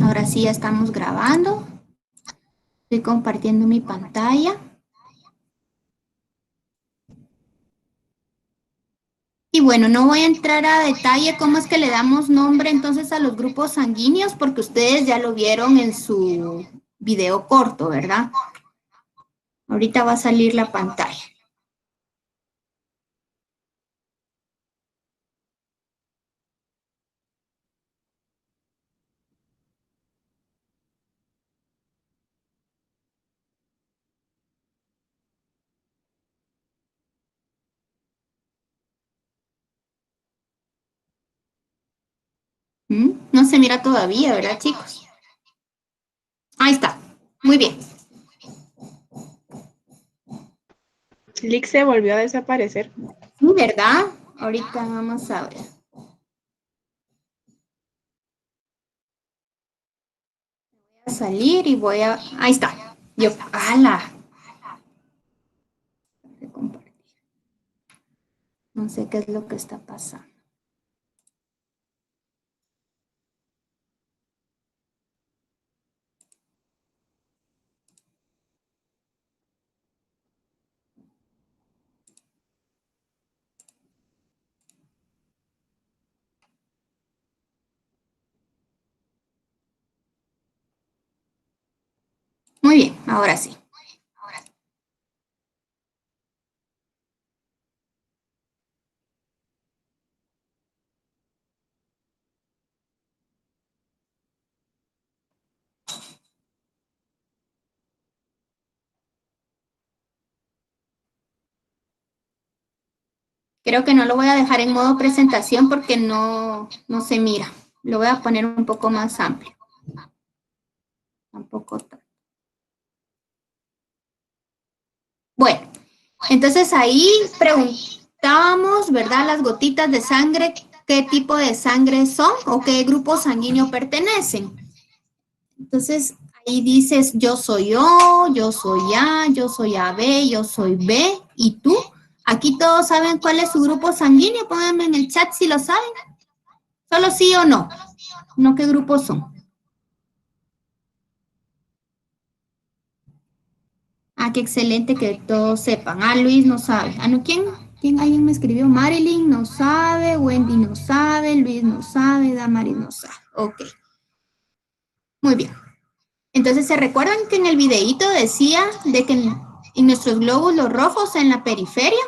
Ahora sí ya estamos grabando. Estoy compartiendo mi pantalla. Y bueno, no voy a entrar a detalle cómo es que le damos nombre entonces a los grupos sanguíneos, porque ustedes ya lo vieron en su video corto, ¿verdad? Ahorita va a salir la pantalla. No se mira todavía, ¿verdad, chicos? Ahí está. Muy bien. Lick se volvió a desaparecer. ¿Verdad? Ahorita vamos a ver. Voy a salir y voy a... Ahí está. Yo, ¡hala! No sé qué es lo que está pasando. Muy bien, ahora sí. Creo que no lo voy a dejar en modo presentación porque no se mira. Lo voy a poner un poco más amplio. Tampoco tanto. Bueno, entonces ahí preguntábamos, ¿verdad? Las gotitas de sangre, ¿qué tipo de sangre son o qué grupo sanguíneo pertenecen? Entonces ahí dices, yo soy O, yo soy A, yo soy AB, yo soy B, ¿y tú? Aquí todos saben cuál es su grupo sanguíneo. Pónganme en el chat si lo saben. Solo sí o no. No qué grupos son. Ah, qué excelente que todos sepan. Ah, Luis no sabe. Ah, no, ¿quién? Alguien me escribió? Marilyn no sabe, Wendy no sabe, Luis no sabe, Damaris no sabe. Ok. Muy bien. Entonces, ¿se recuerdan que en el videíto decía de que en nuestros glóbulos rojos en la periferia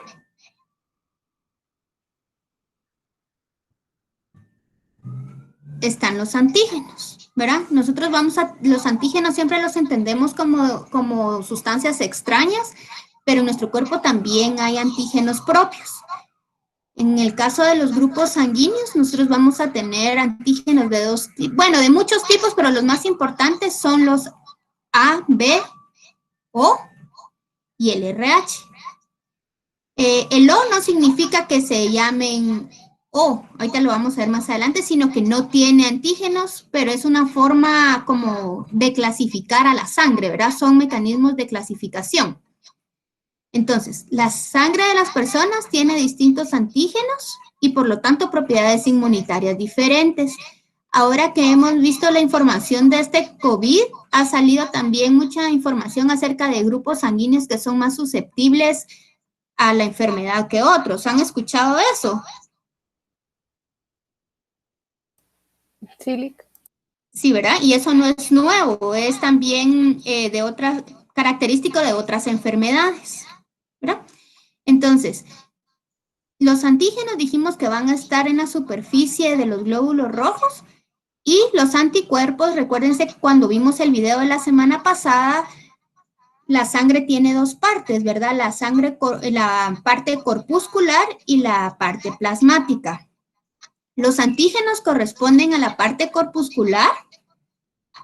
están los antígenos, ¿verdad? Nosotros los antígenos siempre los entendemos como sustancias extrañas, pero en nuestro cuerpo también hay antígenos propios. En el caso de los grupos sanguíneos, nosotros vamos a tener antígenos de de muchos tipos, pero los más importantes son los A, B, O y el RH. El O no significa que se llamen O, ahorita lo vamos a ver más adelante, sino que no tiene antígenos, pero es una forma como de clasificar a la sangre, ¿verdad? Son mecanismos de clasificación. Entonces, la sangre de las personas tiene distintos antígenos y por lo tanto propiedades inmunitarias diferentes. Ahora que hemos visto la información de este COVID, ha salido también mucha información acerca de grupos sanguíneos que son más susceptibles a la enfermedad que otros. ¿Han escuchado eso? Sí, Sí, ¿verdad? Y eso no es nuevo, es también característico de otras enfermedades, ¿verdad? Entonces, los antígenos dijimos que van a estar en la superficie de los glóbulos rojos y los anticuerpos, recuérdense que cuando vimos el video de la semana pasada, la sangre tiene dos partes, ¿verdad? La parte corpuscular y la parte plasmática. Los antígenos corresponden a la parte corpuscular,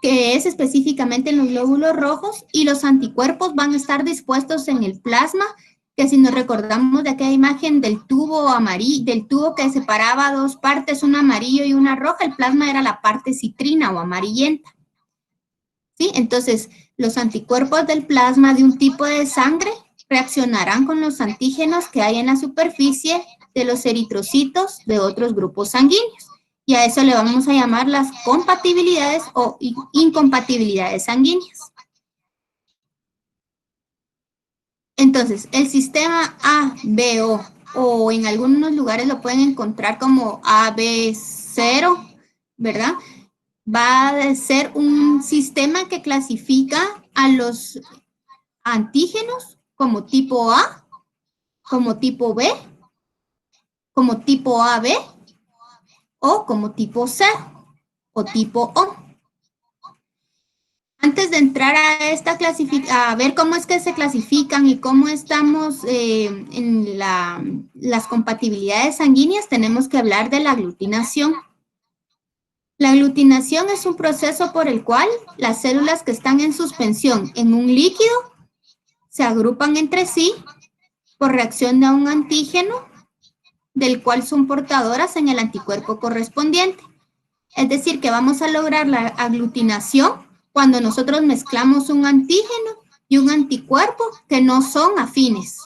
que es específicamente en los glóbulos rojos, y los anticuerpos van a estar dispuestos en el plasma, que si nos recordamos de aquella imagen del tubo amarillo, del tubo que separaba dos partes, una amarillo y una roja, el plasma era la parte citrina o amarillenta. ¿Sí? Entonces, los anticuerpos del plasma de un tipo de sangre reaccionarán con los antígenos que hay en la superficie de los eritrocitos de otros grupos sanguíneos. Y a eso le vamos a llamar las compatibilidades o incompatibilidades sanguíneas. Entonces, el sistema A, B, o en algunos lugares lo pueden encontrar como AB0, ¿verdad? Va a ser un sistema que clasifica a los antígenos como tipo A, como tipo B, como tipo AB o como tipo C o tipo O. Antes de entrar a esta a ver cómo es que se clasifican y cómo estamos en las compatibilidades sanguíneas, tenemos que hablar de la aglutinación. La aglutinación es un proceso por el cual las células que están en suspensión en un líquido se agrupan entre sí por reacción a un antígeno del cual son portadoras en el anticuerpo correspondiente. Es decir, que vamos a lograr la aglutinación cuando nosotros mezclamos un antígeno y un anticuerpo que no son afines.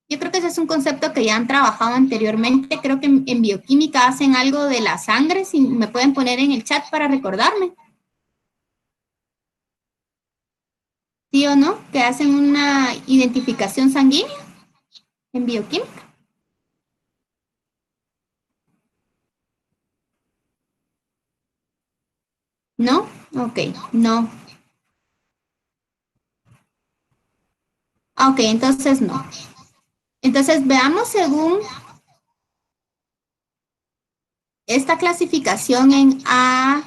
Yo creo que ese es un concepto que ya han trabajado anteriormente. Creo que en bioquímica hacen algo de la sangre, si me pueden poner en el chat para recordarme. ¿Sí o no? Que hacen una identificación sanguínea en bioquímica. ¿No? Ok, no. Ok, entonces no. Entonces veamos según esta clasificación en A,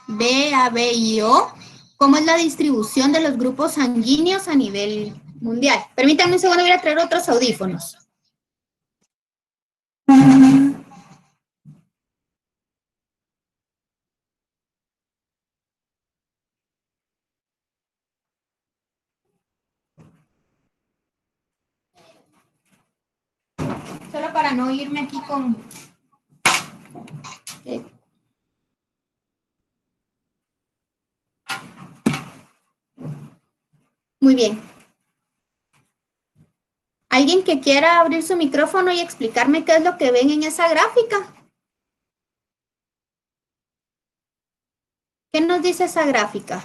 B y O, ¿cómo es la distribución de los grupos sanguíneos a nivel mundial? Permítanme un segundo, voy a traer otros audífonos. Solo para no irme aquí con... Muy bien. ¿Alguien que quiera abrir su micrófono y explicarme qué es lo que ven en esa gráfica? ¿Qué nos dice esa gráfica?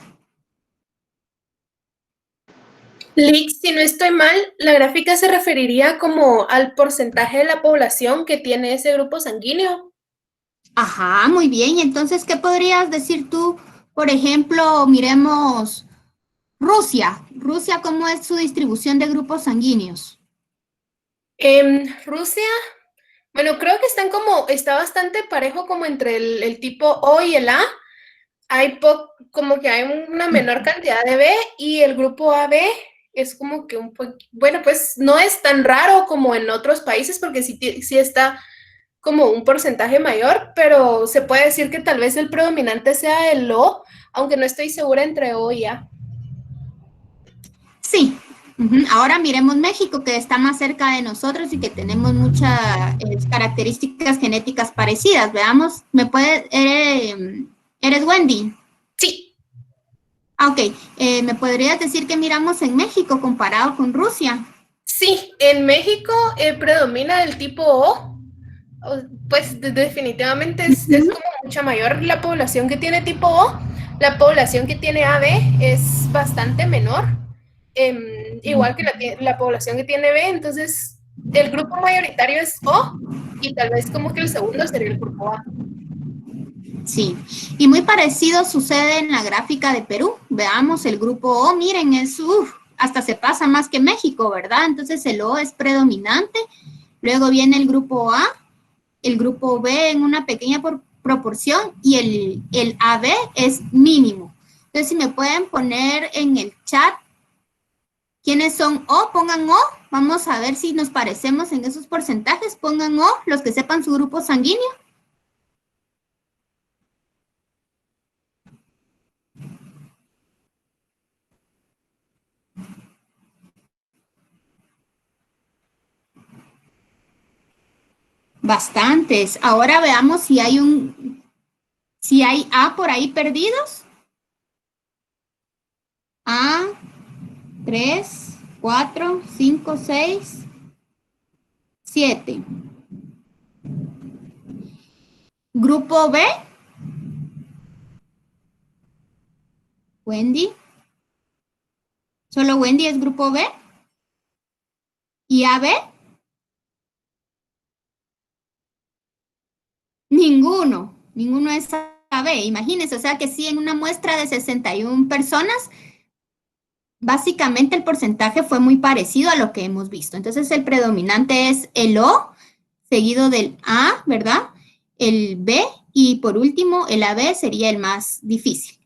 Lix, si no estoy mal, la gráfica se referiría como al porcentaje de la población que tiene ese grupo sanguíneo. Ajá, muy bien. Y entonces, ¿qué podrías decir tú? Por ejemplo, miremos Rusia. Rusia, ¿cómo es su distribución de grupos sanguíneos? Rusia, bueno, creo que está bastante parejo como entre el tipo O y el A. Como que hay una menor cantidad de B y el grupo AB es como que bueno, pues no es tan raro como en otros países porque sí está como un porcentaje mayor, pero se puede decir que tal vez el predominante sea el O, aunque no estoy segura entre O y A. Sí. Ahora miremos México, que está más cerca de nosotros y que tenemos muchas características genéticas parecidas. Veamos, ¿eres Wendy? Sí. Ok, ¿me podrías decir qué miramos en México comparado con Rusia? Sí, en México predomina el tipo O. Pues definitivamente es como mucha mayor la población que tiene tipo O. La población que tiene AB es bastante menor, igual que la población que tiene B. Entonces, el grupo mayoritario es O y tal vez como que el segundo sería el grupo A. Sí, y muy parecido sucede en la gráfica de Perú. Veamos el grupo O, miren, hasta se pasa más que México, ¿verdad? Entonces el O es predominante, luego viene el grupo A, el grupo B en una pequeña proporción y el AB es mínimo. Entonces, si me pueden poner en el chat quiénes son O, pongan O. Vamos a ver si nos parecemos en esos porcentajes. Pongan O, los que sepan su grupo sanguíneo. Bastantes. Ahora veamos si hay A por ahí perdidos. A, 3, 4, 5, 6, 7. Grupo B. Wendy. Solo Wendy es grupo B. ¿Y AB? Ninguno es AB. Imagínense, o sea que sí, en una muestra de 61 personas, básicamente el porcentaje fue muy parecido a lo que hemos visto. Entonces el predominante es el O, seguido del A, ¿verdad? El B y por último el AB sería el más difícil.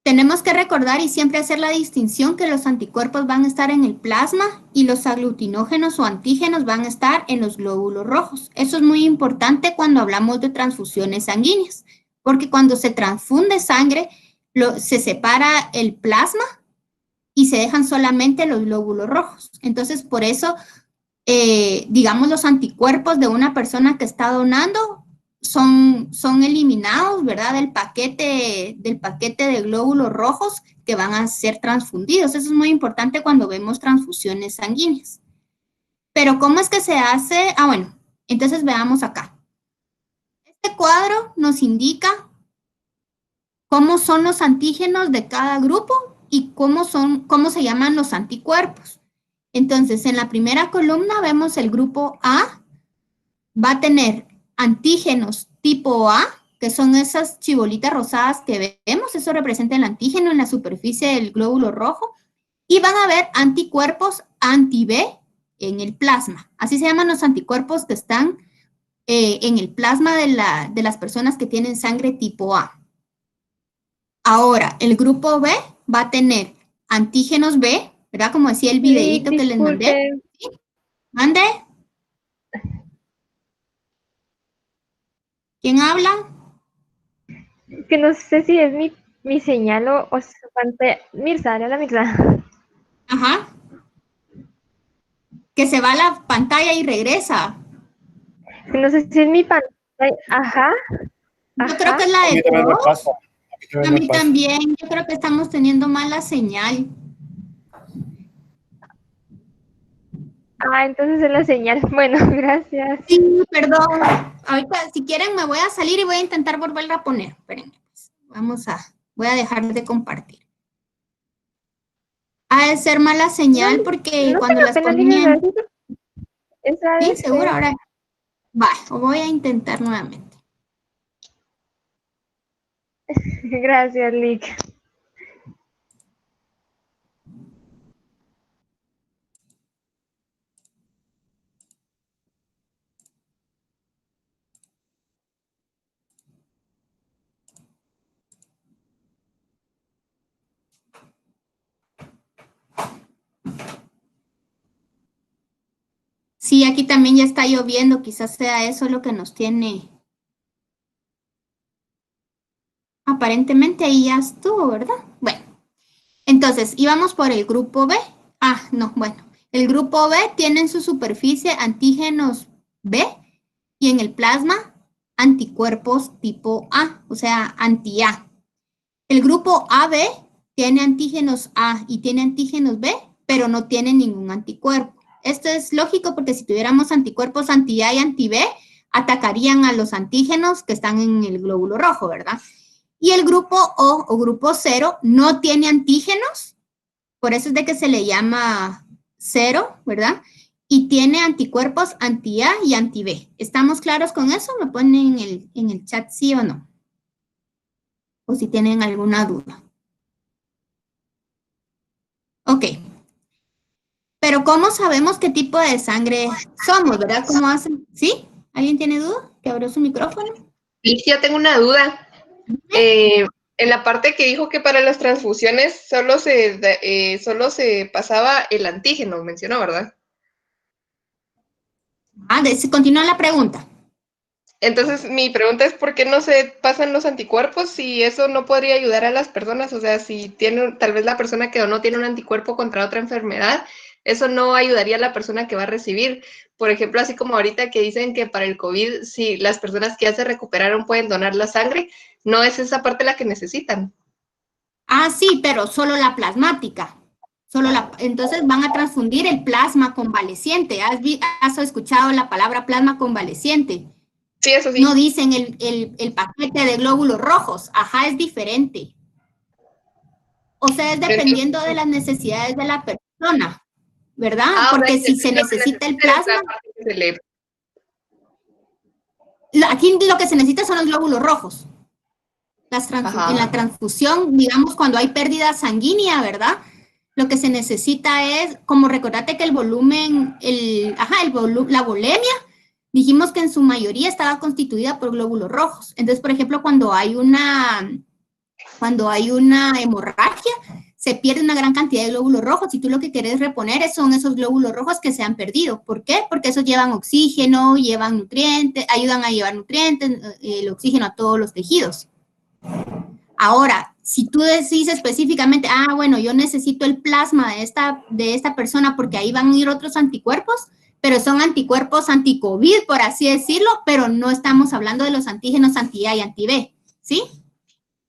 Tenemos que recordar y siempre hacer la distinción que los anticuerpos van a estar en el plasma y los aglutinógenos o antígenos van a estar en los glóbulos rojos. Eso es muy importante cuando hablamos de transfusiones sanguíneas, porque cuando se transfunde sangre, se separa el plasma y se dejan solamente los glóbulos rojos. Entonces, por eso, digamos, los anticuerpos de una persona que está donando son eliminados, ¿verdad? Del paquete de glóbulos rojos que van a ser transfundidos. Eso es muy importante cuando vemos transfusiones sanguíneas. Pero ¿cómo es que se hace? Ah, bueno, entonces veamos acá. Este cuadro nos indica cómo son los antígenos de cada grupo y cómo se llaman los anticuerpos. Entonces, en la primera columna vemos el grupo A, va a tener antígenos tipo A, que son esas chibolitas rosadas que vemos, eso representa el antígeno en la superficie del glóbulo rojo, y van a haber anticuerpos anti-B en el plasma. Así se llaman los anticuerpos que están en el plasma de las personas que tienen sangre tipo A. Ahora, el grupo B va a tener antígenos B, ¿verdad? Como decía el videíto que les mandé. ¿Sí? ¿Mande? ¿Quién habla? Que no sé si es mi señal o su pantalla. Mirza, hola Mirza. Ajá. Que se va a la pantalla y regresa. No sé si es mi pantalla. Ajá. Yo creo que es la de todos. A mí pasa. también. Yo creo que estamos teniendo mala señal. Ah, entonces es la señal. Bueno, gracias. Sí, perdón. Ahorita, si quieren, me voy a salir y voy a intentar volverla a poner. Espérenme. Voy a dejar de compartir. Ha de ser mala señal porque No cuando tengo las pena, ponían... Esa Sí, es, seguro, ahora... Va, voy a intentar nuevamente. Gracias, Lick. Sí, aquí también ya está lloviendo, quizás sea eso lo que nos tiene. Aparentemente ahí ya estuvo, ¿verdad? Bueno, entonces íbamos por el grupo B. Ah, no, bueno. El grupo B tiene en su superficie antígenos B y en el plasma anticuerpos tipo A, o sea, anti-A. El grupo AB tiene antígenos A y tiene antígenos B, pero no tiene ningún anticuerpo. Esto es lógico porque si tuviéramos anticuerpos anti-A y anti-B, atacarían a los antígenos que están en el glóbulo rojo, ¿verdad? Y el grupo O grupo 0 no tiene antígenos, por eso es de que se le llama 0, ¿verdad? Y tiene anticuerpos anti-A y anti-B. ¿Estamos claros con eso? ¿Me ponen en el chat sí o no? O si tienen alguna duda. Ok. Pero ¿cómo sabemos qué tipo de sangre somos, verdad? ¿Cómo hacen? ¿Sí? ¿Alguien tiene duda? ¿Que abrió su micrófono? Sí, yo tengo una duda. En la parte que dijo que para las transfusiones solo se pasaba el antígeno, mencionó, ¿verdad? Ah, continúa la pregunta. Entonces, mi pregunta es, ¿por qué no se pasan los anticuerpos si eso no podría ayudar a las personas? O sea, si tal vez la persona que donó tiene un anticuerpo contra otra enfermedad, eso no ayudaría a la persona que va a recibir. Por ejemplo, así como ahorita que dicen que para el COVID, si las personas que ya se recuperaron pueden donar la sangre, no es esa parte la que necesitan. Ah, sí, pero solo la plasmática. Entonces van a transfundir el plasma convaleciente. ¿Has escuchado la palabra plasma convaleciente? Sí, eso sí. No dicen el paquete de glóbulos rojos. Ajá, es diferente. O sea, es dependiendo de las necesidades de la persona, ¿verdad? Porque si se necesita el plasma, aquí lo que se necesita son los glóbulos rojos. En la transfusión, digamos, cuando hay pérdida sanguínea, ¿verdad? Lo que se necesita es, como recordate que el volumen, la volemia, dijimos que en su mayoría estaba constituida por glóbulos rojos. Entonces, por ejemplo, cuando hay una hemorragia, se pierde una gran cantidad de glóbulos rojos y tú lo que quieres reponer son esos glóbulos rojos que se han perdido. ¿Por qué? Porque esos llevan oxígeno, llevan nutrientes, ayudan a llevar nutrientes, el oxígeno a todos los tejidos. Ahora, si tú decís específicamente, bueno, yo necesito el plasma de esta persona porque ahí van a ir otros anticuerpos, pero son anticuerpos anti-COVID, por así decirlo, pero no estamos hablando de los antígenos anti-A y anti-B, ¿sí?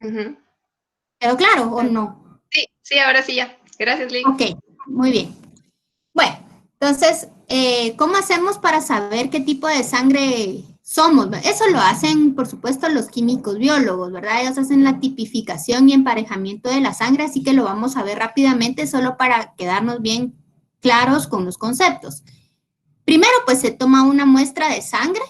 ¿Quedó claro o no? Sí, ahora sí ya. Gracias, Lick. Ok, muy bien. Bueno, entonces, ¿cómo hacemos para saber qué tipo de sangre somos? Eso lo hacen, por supuesto, los químicos biólogos, ¿verdad? Ellos hacen la tipificación y emparejamiento de la sangre, así que lo vamos a ver rápidamente solo para quedarnos bien claros con los conceptos. Primero, pues se toma una muestra de sangre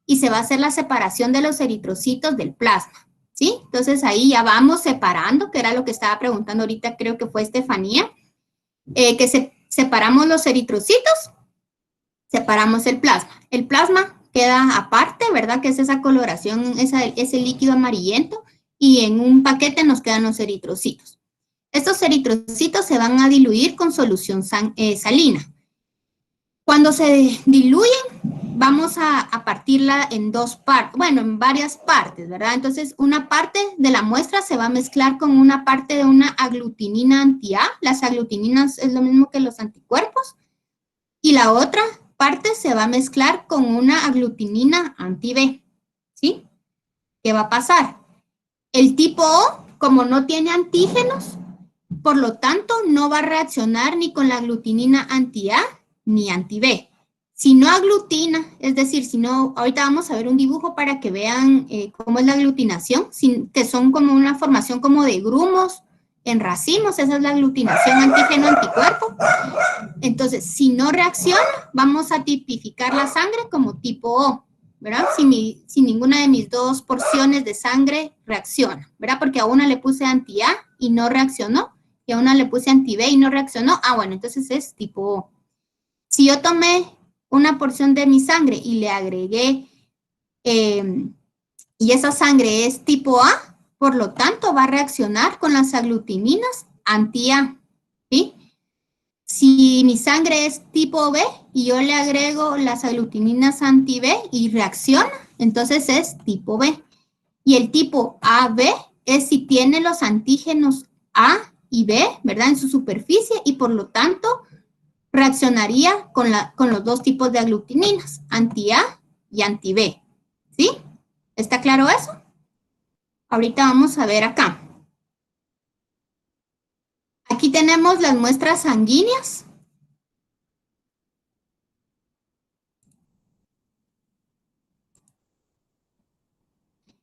y se va a hacer la separación de los eritrocitos del plasma, ¿sí? Entonces ahí ya vamos separando, que era lo que estaba preguntando ahorita, creo que fue Estefanía, que separamos los eritrocitos, separamos el plasma. El plasma queda aparte, ¿verdad? Que es esa coloración, ese líquido amarillento, y en un paquete nos quedan los eritrocitos. Estos eritrocitos se van a diluir con solución salina. Cuando se diluyen, vamos a partirla en en varias partes, ¿verdad? Entonces, una parte de la muestra se va a mezclar con una parte de una aglutinina anti-A. Las aglutininas es lo mismo que los anticuerpos. Y la otra parte se va a mezclar con una aglutinina anti-B, ¿sí? ¿Qué va a pasar? El tipo O, como no tiene antígenos, por lo tanto, no va a reaccionar ni con la aglutinina anti-A ni anti-B. Si no aglutina, es decir, ahorita vamos a ver un dibujo para que vean cómo es la aglutinación, que son como una formación como de grumos en racimos, esa es la aglutinación antígeno-anticuerpo. Entonces, si no reacciona, vamos a tipificar la sangre como tipo O, ¿verdad? Si ninguna de mis dos porciones de sangre reacciona, ¿verdad? Porque a una le puse anti-A y no reaccionó, y a una le puse anti-B y no reaccionó, bueno, entonces es tipo O. Si yo tomé una porción de mi sangre y le agregué, y esa sangre es tipo A, por lo tanto va a reaccionar con las aglutininas anti-A, ¿sí? Si mi sangre es tipo B y yo le agrego las aglutininas anti-B y reacciona, entonces es tipo B. Y el tipo AB es si tiene los antígenos A y B, ¿verdad? En su superficie y por lo tanto reaccionaría con los dos tipos de aglutininas, anti-A y anti-B, ¿sí? ¿Está claro eso? Ahorita vamos a ver acá. Aquí tenemos las muestras sanguíneas.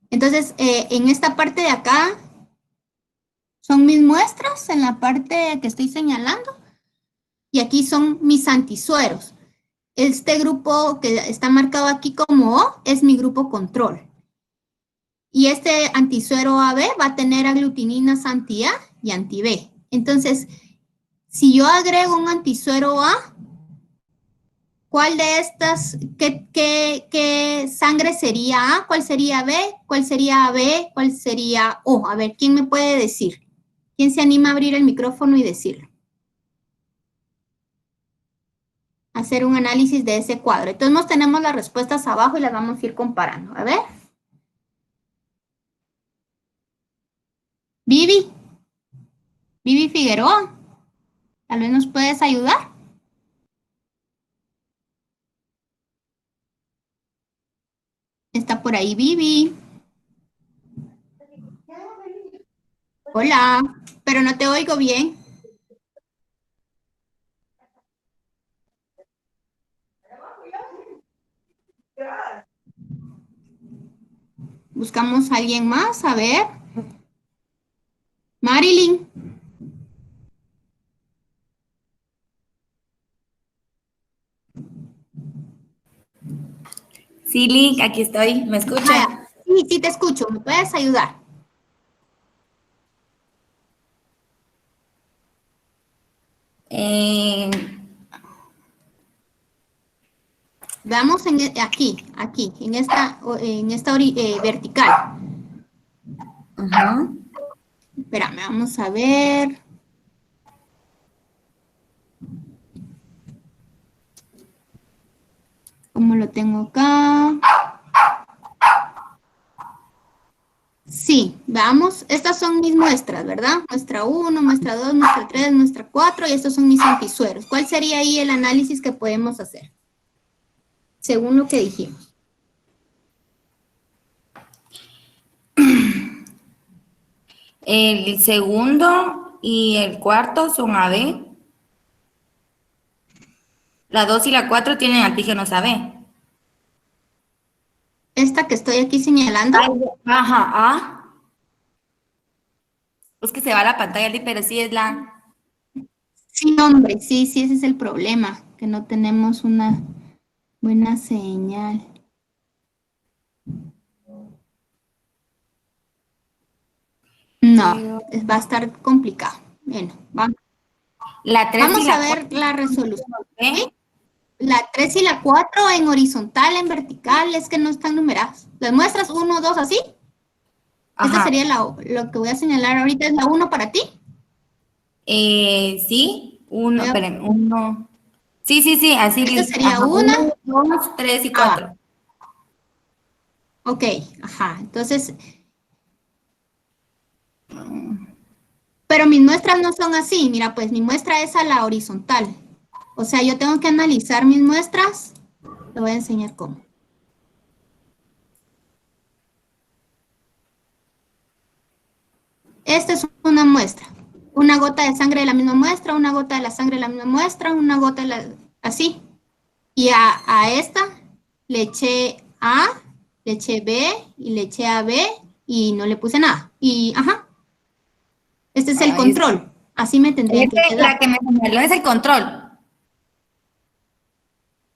Entonces, en esta parte de acá son mis muestras, en la parte que estoy señalando. Y aquí son mis antisueros. Este grupo que está marcado aquí como O es mi grupo control. Y este antisuero AB va a tener aglutininas anti-A y anti-B. Entonces, si yo agrego un antisuero A, ¿cuál de estas, qué sangre sería A? ¿Cuál sería B? ¿Cuál sería AB? ¿Cuál sería O? A ver, ¿quién me puede decir? ¿Quién se anima a abrir el micrófono y decirlo? Hacer un análisis de ese cuadro. Entonces, tenemos las respuestas abajo y las vamos a ir comparando. A ver. Vivi Figueroa, tal vez nos puedes ayudar. Está por ahí Vivi. Hola, pero no te oigo bien. Buscamos a alguien más, a ver. Marilyn. Sí, Lick, aquí estoy. ¿Me escucha? Sí, sí te escucho. ¿Me puedes ayudar? Eh, Veamos aquí, en esta vertical. ajá. Espérame, vamos a ver. ¿Cómo lo tengo acá? Sí, veamos. Estas son mis muestras, ¿verdad? Muestra 1, muestra 2, muestra 3, muestra 4 y estos son mis antisueros. ¿Cuál sería ahí el análisis que podemos hacer? Según lo que dijimos. El segundo y el cuarto son AB. La 2 y la 4 tienen antígenos AB. Esta que estoy aquí señalando. Ajá, A. Es que se va la pantalla, Lick, pero sí es la... Sí, hombre, sí, ese es el problema, que no tenemos una buena señal. No, va a estar complicado. Bueno, La 3 y vamos la a ver 4. la resolución. ¿Eh? ¿Sí? La 3 y la 4 en horizontal, en vertical, es que no están numeradas. ¿Las muestras 1, 2, así? Esta Ajá. sería lo que voy a señalar ahorita, ¿es la 1 para ti? Sí, uno, Voy a- esperen, uno. Sí, así, Esta Lick. sería Ajá, 1. 1, 2, 3 y Ah, 4. ok, ajá. Entonces, pero mis muestras no son así. Mira, pues mi muestra es a la horizontal. O sea, yo tengo que analizar mis muestras. Te voy a enseñar cómo. Esta es una muestra. Una gota de sangre de la misma muestra, una gota de la sangre de la misma muestra, una gota de la... Así. Y a esta le eché A, le eché B y le eché AB y no le puse nada. Y, ajá, este es el control. Así me tendrían que La quedar. que me señaló es el control.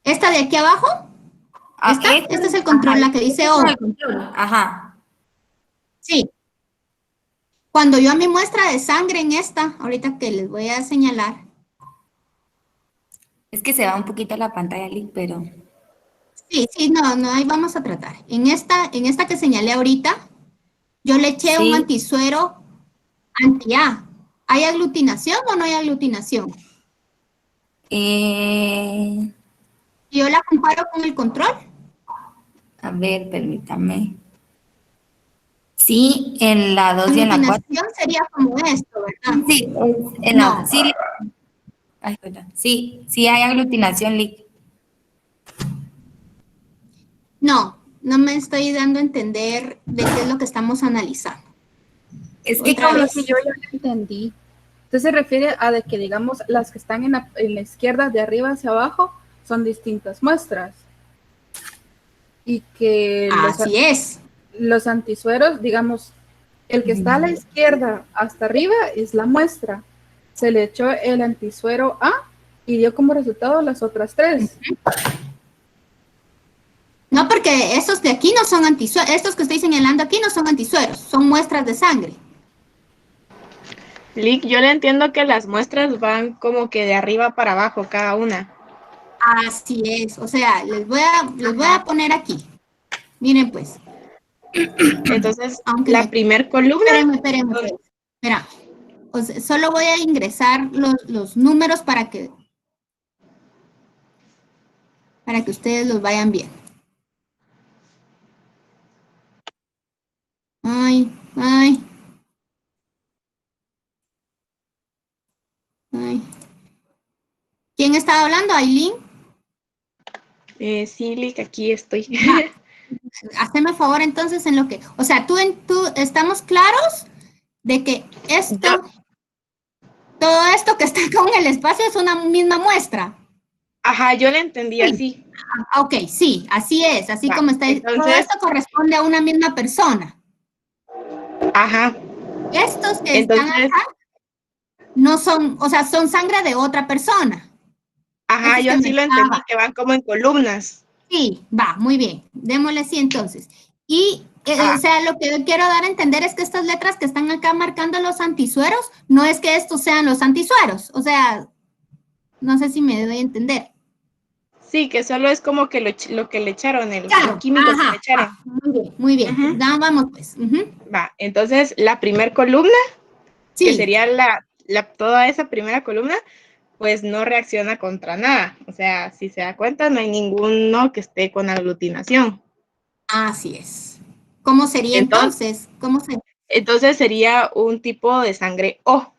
Esta de aquí abajo, este es el control, la que Este dice es O. el control. Ajá. Sí. Cuando yo a mi muestra de sangre en esta, ahorita que les voy a señalar, Es que se va un poquito la pantalla, Lick, pero... sí, no, ahí vamos a tratar. En esta que señalé ahorita, yo le eché un Sí. antisuero anti-A. ¿Hay aglutinación o no hay aglutinación? Eh, Y yo la comparo con el control. a ver, permítame. Sí, en la La 2 y en la 4. aglutinación sería como esto, ¿verdad? Sí, en la... No, Sí, ay, perdón. Sí hay aglutinación, Lick. no me estoy dando a entender de qué es lo que estamos analizando. Es que Otra Como lo vez. que yo ya entendí. Entonces se refiere a de que, digamos, las que están en la izquierda de arriba hacia abajo son distintas muestras. Y que Así es. los antisueros, digamos, el que está a la izquierda hasta arriba es la muestra. Se le echó el antisuero A y dio como resultado las otras tres. No, porque estos de aquí no son antisueros, estos que estoy señalando aquí no son antisueros, son muestras de sangre. Lick, yo le entiendo que las muestras van como que de arriba para abajo cada una. Así es, o sea, les voy a poner aquí. Miren pues, Entonces, aunque la primer columna, espérenme, pues. Espera, o sea, solo voy a ingresar los números para que ustedes los vayan viendo. Ay. ¿Quién estaba hablando? ¿Aileen? sí, Lick, aquí estoy. Haceme favor entonces en lo que, o sea, tú estamos claros de que todo esto que está con el espacio es una misma muestra. Ajá, yo la entendí así. Ok, sí, así es, así como está. Todo Entonces, esto corresponde a una misma persona. ajá. Estos que están Entonces, acá no son, o sea, son sangre de otra persona. ajá, Estos yo que así me lo entendí, que van como en columnas. Sí, va, muy bien. Démosle así entonces. Y, o sea, lo que yo quiero dar a entender es que estas letras que están acá marcando los antisueros, no es que estos sean los antisueros. O sea, no sé si me doy a entender. Sí, que solo es como que lo que le echaron, el Claro, químico que le ajá, echaron. muy bien. Ujú. Vamos pues. Ujú. Va, entonces la primer columna, que Sí, sería toda esa primera columna, pues no reacciona contra nada. O sea, si se da cuenta, no hay ninguno que esté con aglutinación. así es. ¿Cómo sería Entonces, entonces? ¿Cómo se, entonces sería un tipo de sangre O,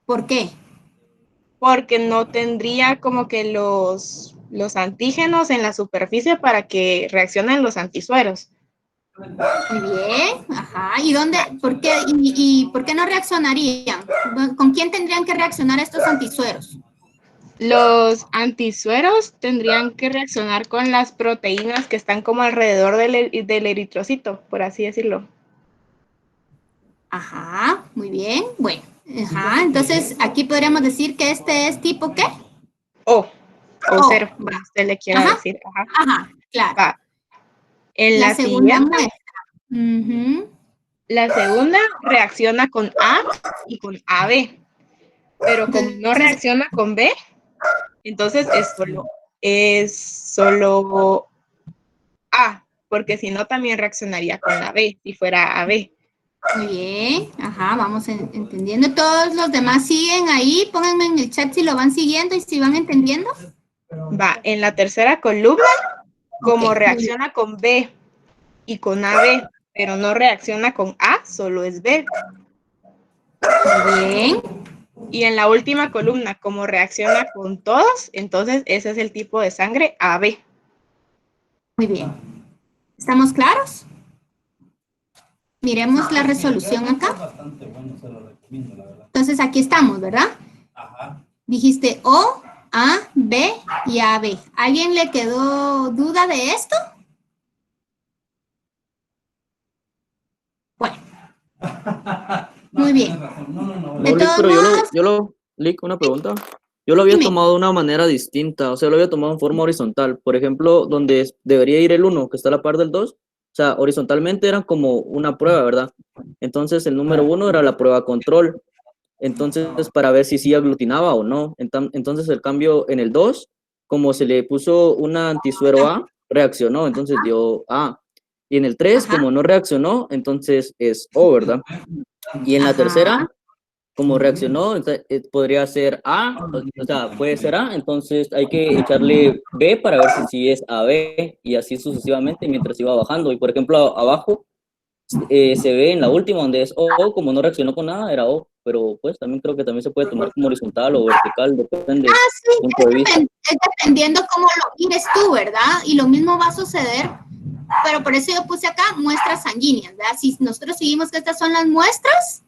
por qué? porque no tendría como que los antígenos en la superficie para que reaccionen los antisueros. Muy bien, ajá. ¿Y dónde, por qué, y por qué no reaccionarían? ¿Con quién tendrían que reaccionar estos antisueros? Los antisueros tendrían que reaccionar con las proteínas que están como alrededor del eritrocito, por así decirlo. Ajá, muy bien. Bueno, ajá. Entonces, aquí podríamos decir que este es tipo ¿qué? O O. cero, como usted le quiera Ajá, decir. Ajá. ajá, claro. Va. En La la segunda siguiente, muestra. Ujú. la segunda reacciona con A y con AB, pero como no Entonces, reacciona con B, entonces es solo A, porque si no también reaccionaría con la B, si fuera AB. muy bien. Ajá, vamos entendiendo. Todos los demás siguen ahí. Pónganme en el chat si lo van siguiendo y si van entendiendo. Va, en la tercera columna, Ok, como muy bien. reacciona con B y con AB, pero no reacciona con A, solo es B. Muy bien. Y en la última columna, como reacciona con todos, entonces ese es el tipo de sangre AB. Muy bien. ¿Estamos claros? Miremos la resolución acá. Entonces, aquí estamos, ¿verdad? Dijiste O, A, B y AB. ¿Alguien le quedó duda de esto? Bueno. Muy bien. De No, Lick, todos pero modos, Lick, una pregunta. Yo lo había dime. tomado de una manera distinta, o sea, lo había tomado en forma horizontal. Por ejemplo, donde debería ir el 1, que está a la par del 2, o sea, horizontalmente eran como una prueba, ¿verdad? Entonces, el número 1 era la prueba control. Entonces, para ver si sí aglutinaba o no. Entonces, el cambio en el 2, como se le puso una antisuero A, reaccionó, entonces dio A. Y en el 3, Ajá. como no reaccionó, entonces es O, ¿verdad? Y en la Ajá. tercera, como reaccionó, podría ser A, o sea, puede ser A, entonces hay que echarle B para ver si sí es AB y así sucesivamente mientras iba bajando. Y por ejemplo, abajo se ve en la última donde es O, como no reaccionó con nada, era O, pero pues también creo que también se puede tomar como horizontal o vertical, depende del Sí, punto de vista. es dependiendo cómo lo mires tú, ¿verdad? Y lo mismo va a suceder, pero por eso yo puse acá muestras sanguíneas, ¿verdad? Si nosotros seguimos que estas son las muestras,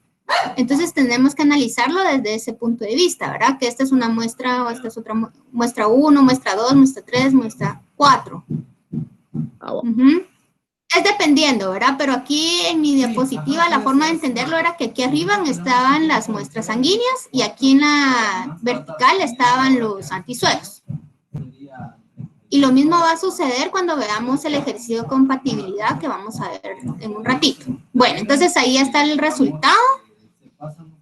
entonces tenemos que analizarlo desde ese punto de vista, ¿verdad? Que esta es una muestra, o esta es otra muestra 1, muestra 2, muestra 3, muestra 4. Ah, bueno. Es dependiendo, ¿verdad? Pero aquí en mi diapositiva la forma de entenderlo era que aquí arriba estaban las muestras sanguíneas y aquí en la vertical estaban los antisueros. Y lo mismo va a suceder cuando veamos el ejercicio de compatibilidad que vamos a ver en un ratito. Bueno, entonces ahí está el resultado.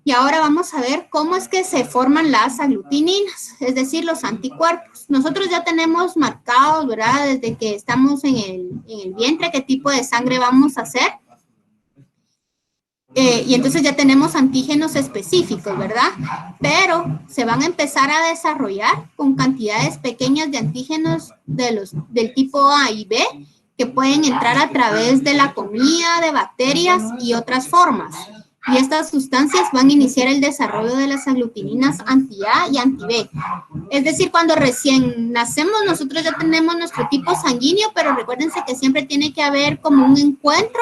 Y ahora vamos a ver cómo es que se forman las aglutininas, es decir, los anticuerpos. Nosotros ya tenemos marcados, ¿verdad? Desde que estamos en el vientre, qué tipo de sangre vamos a hacer. Y entonces ya tenemos antígenos específicos, ¿verdad? Pero se van a empezar a desarrollar con cantidades pequeñas de antígenos del tipo A y B que pueden entrar a través de la comida, de bacterias y otras formas. Y estas sustancias van a iniciar el desarrollo de las aglutininas anti-A y anti-B. Es decir, cuando recién nacemos, nosotros ya tenemos nuestro tipo sanguíneo, pero recuérdense que siempre tiene que haber como un encuentro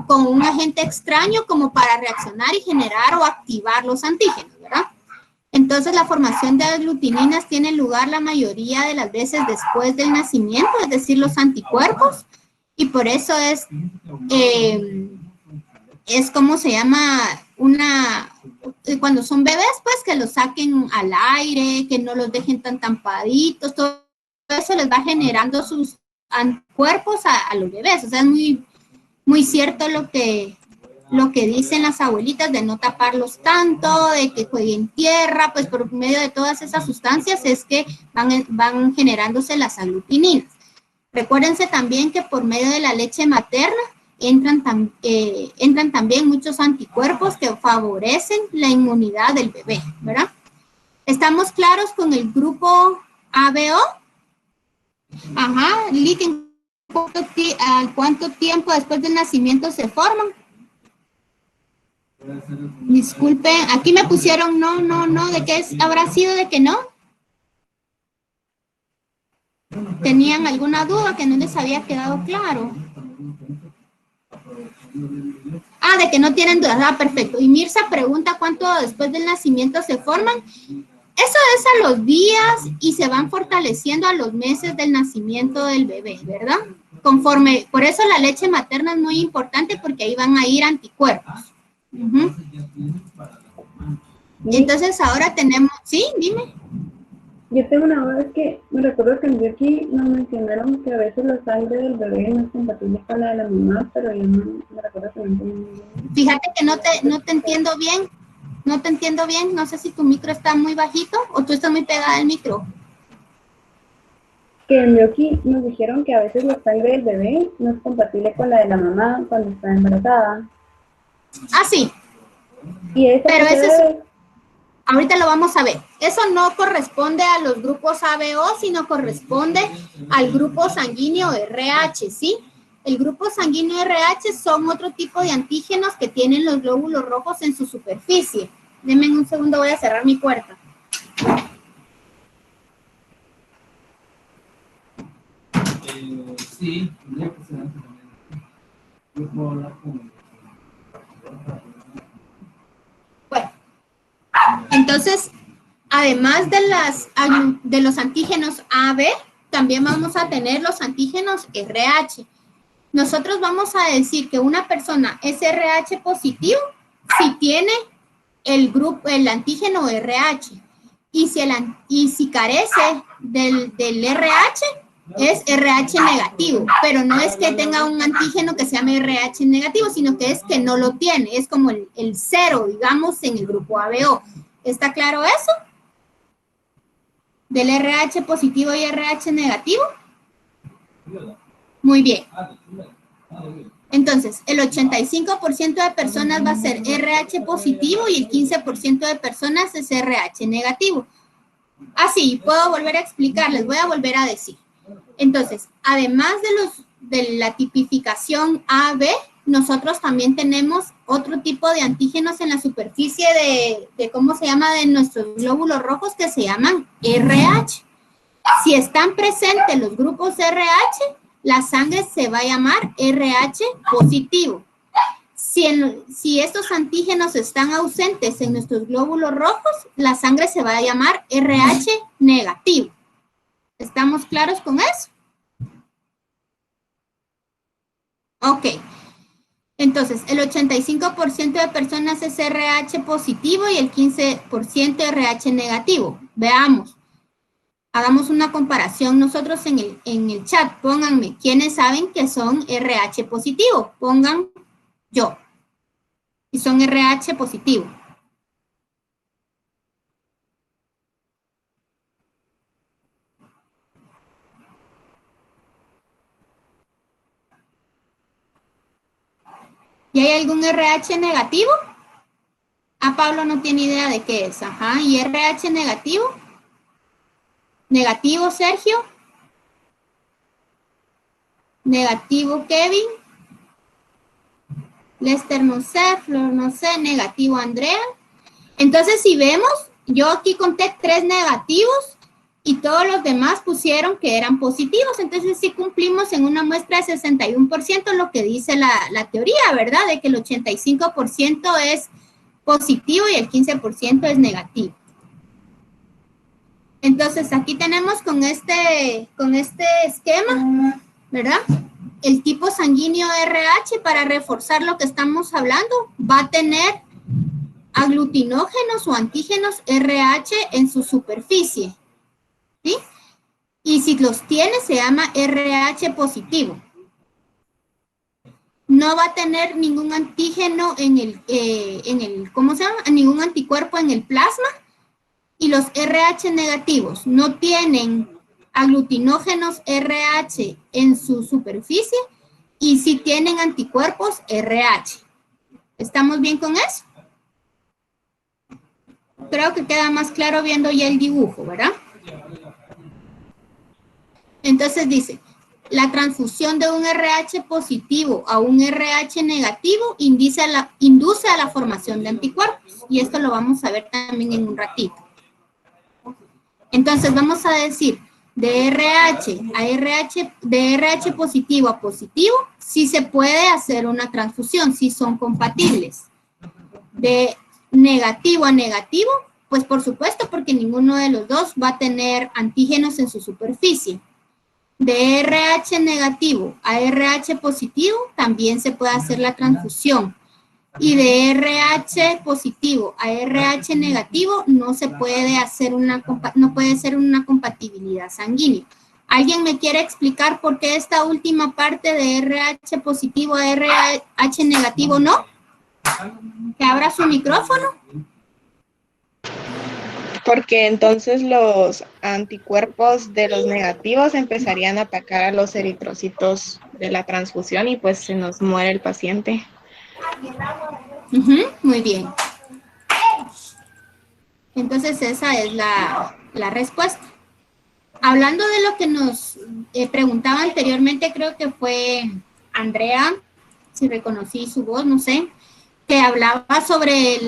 con un agente extraño como para reaccionar y generar o activar los antígenos, ¿verdad? Entonces, la formación de aglutininas tiene lugar la mayoría de las veces después del nacimiento, es decir, los anticuerpos, y por eso es como se llama cuando son bebés, pues que los saquen al aire, que no los dejen tan tampaditos, todo eso les va generando sus anticuerpos a los bebés. O sea, es muy, muy cierto lo que dicen las abuelitas de no taparlos tanto, de que jueguen tierra, pues por medio de todas esas sustancias es que van generándose las aglutininas. Recuérdense también que por medio de la leche materna entran también muchos anticuerpos que favorecen la inmunidad del bebé, ¿verdad? ¿Estamos claros con el grupo ABO? Ajá, Lick, ¿cuánto tiempo después del nacimiento se forman? Disculpen, aquí me pusieron no, ¿de qué habrá sido de que no? ¿Tenían alguna duda que no les había quedado claro? Ah, de que no tienen dudas. Ah, perfecto. Y Mirza pregunta cuánto después del nacimiento se forman. Eso es a los días y se van fortaleciendo a los meses del nacimiento del bebé, ¿verdad? Conforme, por eso la leche materna es muy importante porque ahí van a ir anticuerpos. Uh-huh. Entonces ahora tenemos, ¿sí? Dime. Yo tengo una duda, es que me recuerdo que aquí nos mencionaron que a veces la sangre del bebé no es compatible con la de la mamá, pero yo no me recuerdo que no entendí bien. Fíjate que no te entiendo bien, no sé si tu micro está muy bajito o tú estás muy pegada al micro. Que en Yoki nos dijeron que a veces la sangre del bebé no es compatible con la de la mamá cuando está embarazada. Ah, sí. Y eso pero eso es... Ahorita lo vamos a ver. Eso no corresponde a los grupos ABO, sino corresponde al grupo sanguíneo RH, ¿sí? El grupo sanguíneo RH son otro tipo de antígenos que tienen los glóbulos rojos en su superficie. Denme un segundo, voy a cerrar mi puerta. Sí, bueno, entonces, además de los antígenos AB, también vamos a tener los antígenos RH. Nosotros vamos a decir que una persona es RH positivo si tiene el antígeno RH. Y si carece del RH, es RH negativo. Pero no es que tenga un antígeno que se llame RH negativo, sino que es que no lo tiene. Es como el cero, digamos, en el grupo ABO. ¿Está claro eso? ¿Del RH positivo y RH negativo? Muy bien. Entonces, el 85% de personas va a ser RH positivo y el 15% de personas es RH negativo. Así, puedo volver a explicar, les voy a volver a decir. Entonces, además de la tipificación AB, nosotros también tenemos otro tipo de antígenos en la superficie ¿cómo se llama? De nuestros glóbulos rojos que se llaman RH. Si están presentes los grupos RH, la sangre se va a llamar RH positivo. Si estos antígenos están ausentes en nuestros glóbulos rojos, la sangre se va a llamar RH negativo. ¿Estamos claros con eso? Ok. Entonces, el 85% de personas es RH positivo y el 15% RH negativo. Veamos. Hagamos una comparación nosotros en el chat. Pónganme, ¿quiénes saben que son RH positivo? Pongan yo. Y son RH positivo. ¿Y hay algún RH negativo? Ah, Pablo no tiene idea de qué es. Ajá. ¿Y RH negativo? ¿Negativo, Sergio? ¿Negativo, Kevin? Lester no sé, Flor no sé, negativo, Andrea. Entonces, si vemos, yo aquí conté 3 negativos y todos los demás pusieron que eran positivos. Entonces, sí cumplimos en una muestra de 61% lo que dice la teoría, ¿verdad? De que el 85% es positivo y el 15% es negativo. Entonces, aquí tenemos con este esquema, ¿verdad? El tipo sanguíneo RH, para reforzar lo que estamos hablando, va a tener aglutinógenos o antígenos RH en su superficie, ¿sí? Y si los tiene, se llama RH positivo. No va a tener ningún antígeno en el ¿cómo se llama? Ningún anticuerpo en el plasma. Y los RH negativos no tienen aglutinógenos RH en su superficie y sí tienen anticuerpos RH. ¿Estamos bien con eso? Creo que queda más claro viendo ya el dibujo, ¿verdad? Entonces dice, la transfusión de un RH positivo a un RH negativo induce a la formación de anticuerpos. Y esto lo vamos a ver también en un ratito. Entonces vamos a decir, de RH positivo a positivo, sí se puede hacer una transfusión, sí son compatibles. De negativo a negativo, pues por supuesto, porque ninguno de los dos va a tener antígenos en su superficie. De RH negativo a RH positivo, también se puede hacer la transfusión. Y de RH positivo a RH negativo no se puede hacer no puede ser una compatibilidad sanguínea. ¿Alguien me quiere explicar por qué esta última parte de RH positivo a RH negativo no? Que abra su micrófono. Porque entonces los anticuerpos de los negativos empezarían a atacar a los eritrocitos de la transfusión y pues se nos muere el paciente. Muy bien. Entonces esa es la respuesta. Hablando de lo que nos preguntaba anteriormente, creo que fue Andrea, si reconocí su voz, no sé, que hablaba sobre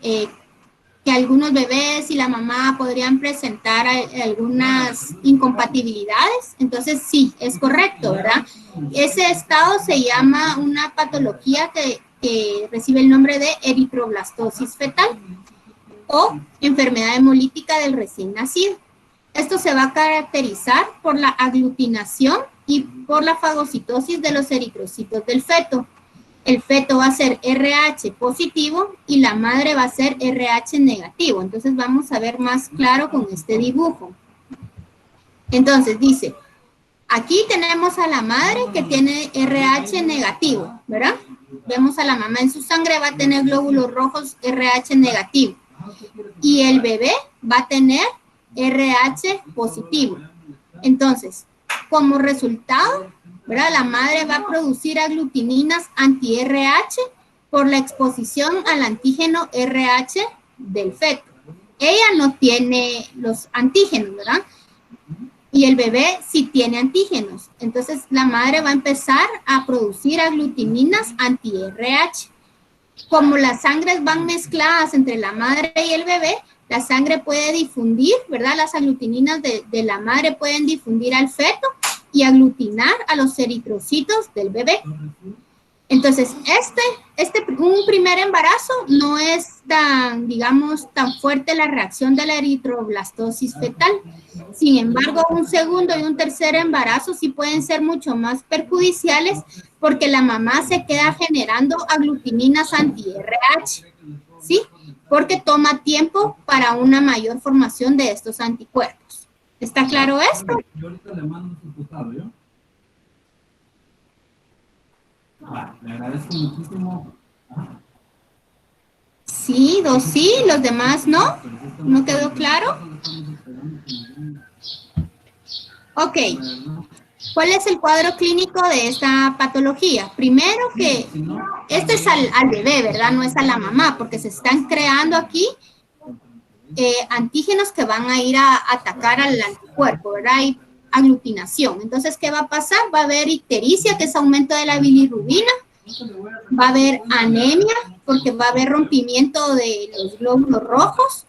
que algunos bebés y la mamá podrían presentar algunas incompatibilidades. Entonces sí, es correcto, ¿verdad? Ese estado se llama una patología que recibe el nombre de eritroblastosis fetal o enfermedad hemolítica del recién nacido. Esto se va a caracterizar por la aglutinación y por la fagocitosis de los eritrocitos del feto. El feto va a ser RH positivo y la madre va a ser RH negativo. Entonces vamos a ver más claro con este dibujo. Entonces dice, aquí tenemos a la madre que tiene RH negativo, ¿verdad? Vemos a la mamá en su sangre, va a tener glóbulos rojos RH negativo. Y el bebé va a tener RH positivo. Entonces, como resultado, ¿verdad? La madre va a producir aglutininas anti-RH por la exposición al antígeno RH del feto. Ella no tiene los antígenos, ¿verdad? Y el bebé sí tiene antígenos. Entonces, la madre va a empezar a producir aglutininas anti-RH. Como las sangres van mezcladas entre la madre y el bebé, la sangre puede difundir, ¿verdad? Las aglutininas de la madre pueden difundir al feto y aglutinar a los eritrocitos del bebé. Entonces, un primer embarazo no es tan, digamos, tan fuerte la reacción de la eritroblastosis fetal. Sin embargo, un segundo y un tercer embarazo sí pueden ser mucho más perjudiciales porque la mamá se queda generando aglutininas anti-RH, ¿sí? Porque toma tiempo para una mayor formación de estos anticuerpos. ¿Está claro esto? Yo ahorita le mando su postado, ¿yo? Le agradezco muchísimo. Sí, dos sí, los demás no. ¿No quedó claro? Ok. ¿Cuál es el cuadro clínico de esta patología? Primero que esto es al bebé, ¿verdad? No es a la mamá, porque se están creando aquí antígenos que van a ir a atacar al anticuerpo, ¿verdad? Hay aglutinación. Entonces, ¿qué va a pasar? Va a haber ictericia, que es aumento de la bilirrubina. Va a haber anemia, porque va a haber rompimiento de los glóbulos rojos.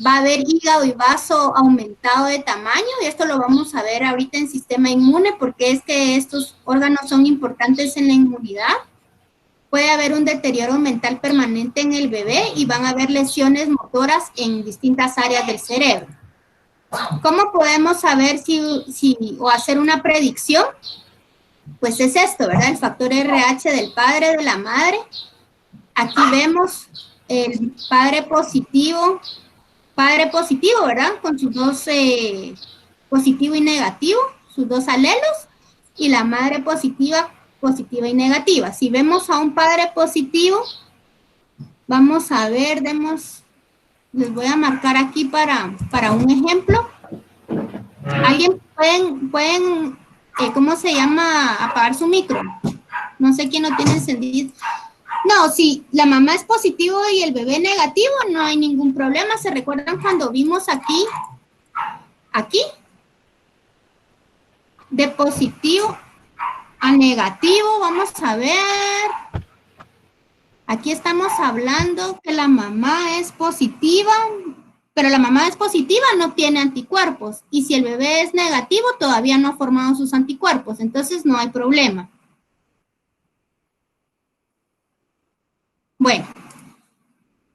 Va a haber hígado y vaso aumentado de tamaño, y esto lo vamos a ver ahorita en sistema inmune, porque es que estos órganos son importantes en la inmunidad. Puede haber un deterioro mental permanente en el bebé y van a haber lesiones motoras en distintas áreas del cerebro. ¿Cómo podemos saber o hacer una predicción? Pues es esto, ¿verdad? El factor RH del padre, de la madre. Aquí vemos el padre positivo, ¿verdad? Con sus dos, positivo y negativo, sus dos alelos, y la madre positiva y negativa. Si vemos a un padre positivo, vamos a ver, les voy a marcar aquí para un ejemplo. ¿Alguien pueden ¿cómo se llama? Apagar su micro. No sé quién lo tiene encendido. No, si la mamá es positivo y el bebé negativo, no hay ningún problema. ¿Se recuerdan cuando vimos aquí? De positivo a negativo, vamos a ver. Aquí estamos hablando que la mamá es positiva, pero la mamá es positiva, no tiene anticuerpos. Y si el bebé es negativo, todavía no ha formado sus anticuerpos. Entonces no hay problema. Bueno,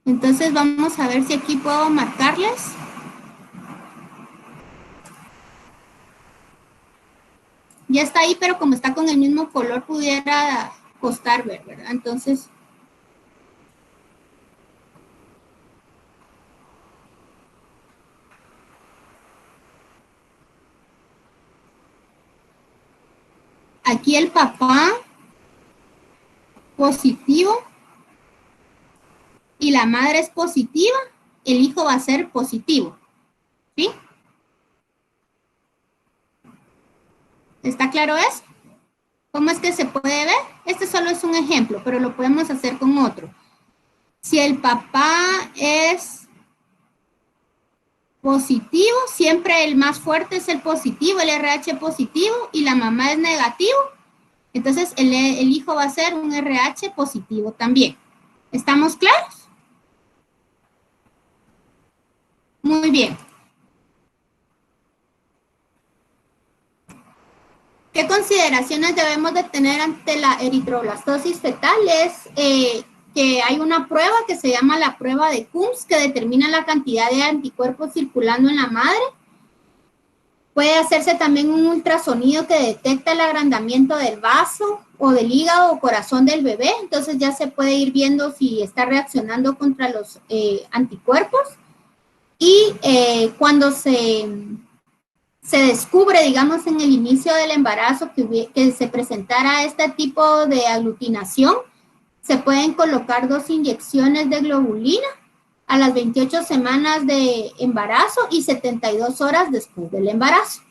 entonces vamos a ver si aquí puedo marcarles. Ya está ahí, pero como está con el mismo color, pudiera costar ver, ¿verdad? Entonces, aquí el papá positivo y la madre es positiva, el hijo va a ser positivo, ¿sí? ¿Está claro eso? ¿Cómo es que se puede ver? Este solo es un ejemplo, pero lo podemos hacer con otro. Si el papá es positivo, siempre el más fuerte es el positivo, el RH positivo, y la mamá es negativo, entonces el hijo va a ser un RH positivo también. ¿Estamos claros? Muy bien. ¿Qué consideraciones debemos de tener ante la eritroblastosis fetal? Es que hay una prueba que se llama la prueba de Coombs, que determina la cantidad de anticuerpos circulando en la madre. Puede hacerse también un ultrasonido que detecta el agrandamiento del vaso o del hígado o corazón del bebé. Entonces ya se puede ir viendo si está reaccionando contra los anticuerpos. Y cuando se descubre, digamos, en el inicio del embarazo que se presentara este tipo de aglutinación, se pueden colocar 2 inyecciones de globulina a las 28 semanas de embarazo y 72 horas después del embarazo.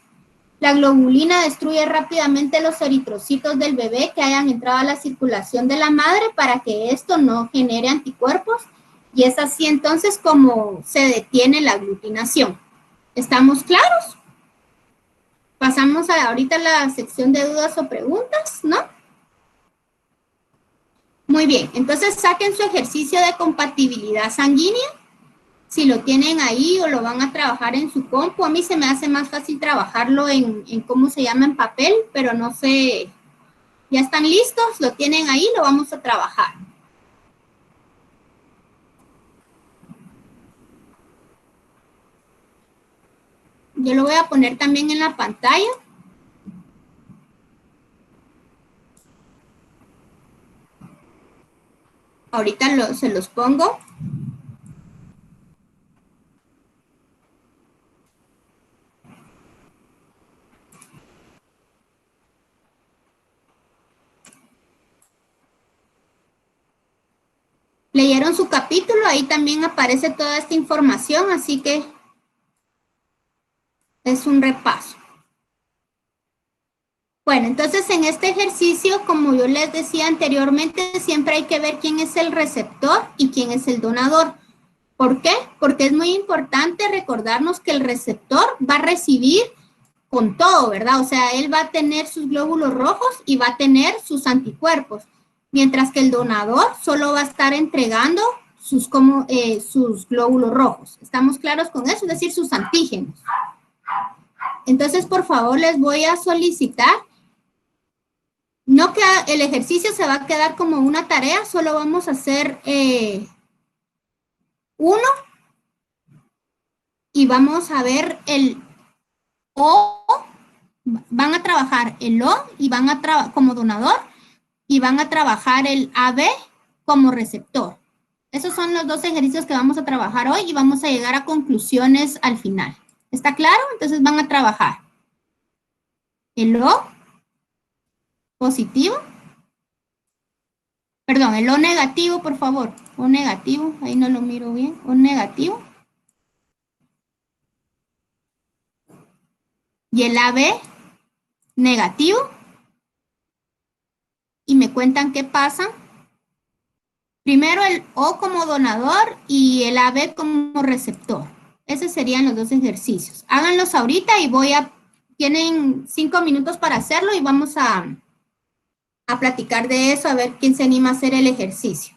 La globulina destruye rápidamente los eritrocitos del bebé que hayan entrado a la circulación de la madre para que esto no genere anticuerpos, y es así entonces como se detiene la aglutinación. ¿Estamos claros? Pasamos ahorita a la sección de dudas o preguntas, ¿no? Muy bien, entonces saquen su ejercicio de compatibilidad sanguínea. Si lo tienen ahí o lo van a trabajar en su compu, a mí se me hace más fácil trabajarlo en ¿cómo se llama? En papel, pero no sé. ¿Ya están listos? ¿Lo tienen ahí? Lo vamos a trabajar. Yo lo voy a poner también en la pantalla. Ahorita se los pongo. ¿Leyeron su capítulo? Ahí también aparece toda esta información, así que es un repaso. Bueno, entonces en este ejercicio, como yo les decía anteriormente, siempre hay que ver quién es el receptor y quién es el donador. ¿Por qué? Porque es muy importante recordarnos que el receptor va a recibir con todo, ¿verdad? O sea, él va a tener sus glóbulos rojos y va a tener sus anticuerpos, mientras que el donador solo va a estar entregando sus glóbulos rojos. ¿Estamos claros con eso? Es decir, sus antígenos. Entonces, por favor, les voy a solicitar, no que el ejercicio se va a quedar como una tarea, solo vamos a hacer uno, y vamos a ver el O, van a trabajar el O y van a trabajar como donador y van a trabajar el AB como receptor. Esos son los dos ejercicios que vamos a trabajar hoy y vamos a llegar a conclusiones al final. ¿Está claro? Entonces van a trabajar el O positivo, perdón, el O negativo, por favor. O negativo, ahí no lo miro bien. O negativo. Y el AB negativo. Y me cuentan qué pasa. Primero el O como donador y el AB como receptor. Esos serían los dos ejercicios. Háganlos ahorita y tienen 5 minutos para hacerlo y vamos a platicar de eso, a ver quién se anima a hacer el ejercicio.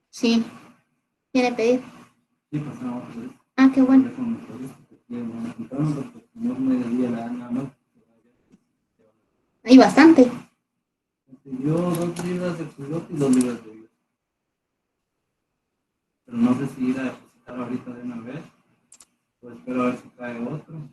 Sí, quiere pedir. Sí, pasamos. Ah, qué bueno. Hay bastante. Yo 2 libras de culote y 2 libras de vida. Pero no sé si ir a depositar ahorita de una vez. Pues espero a ver si cae otro.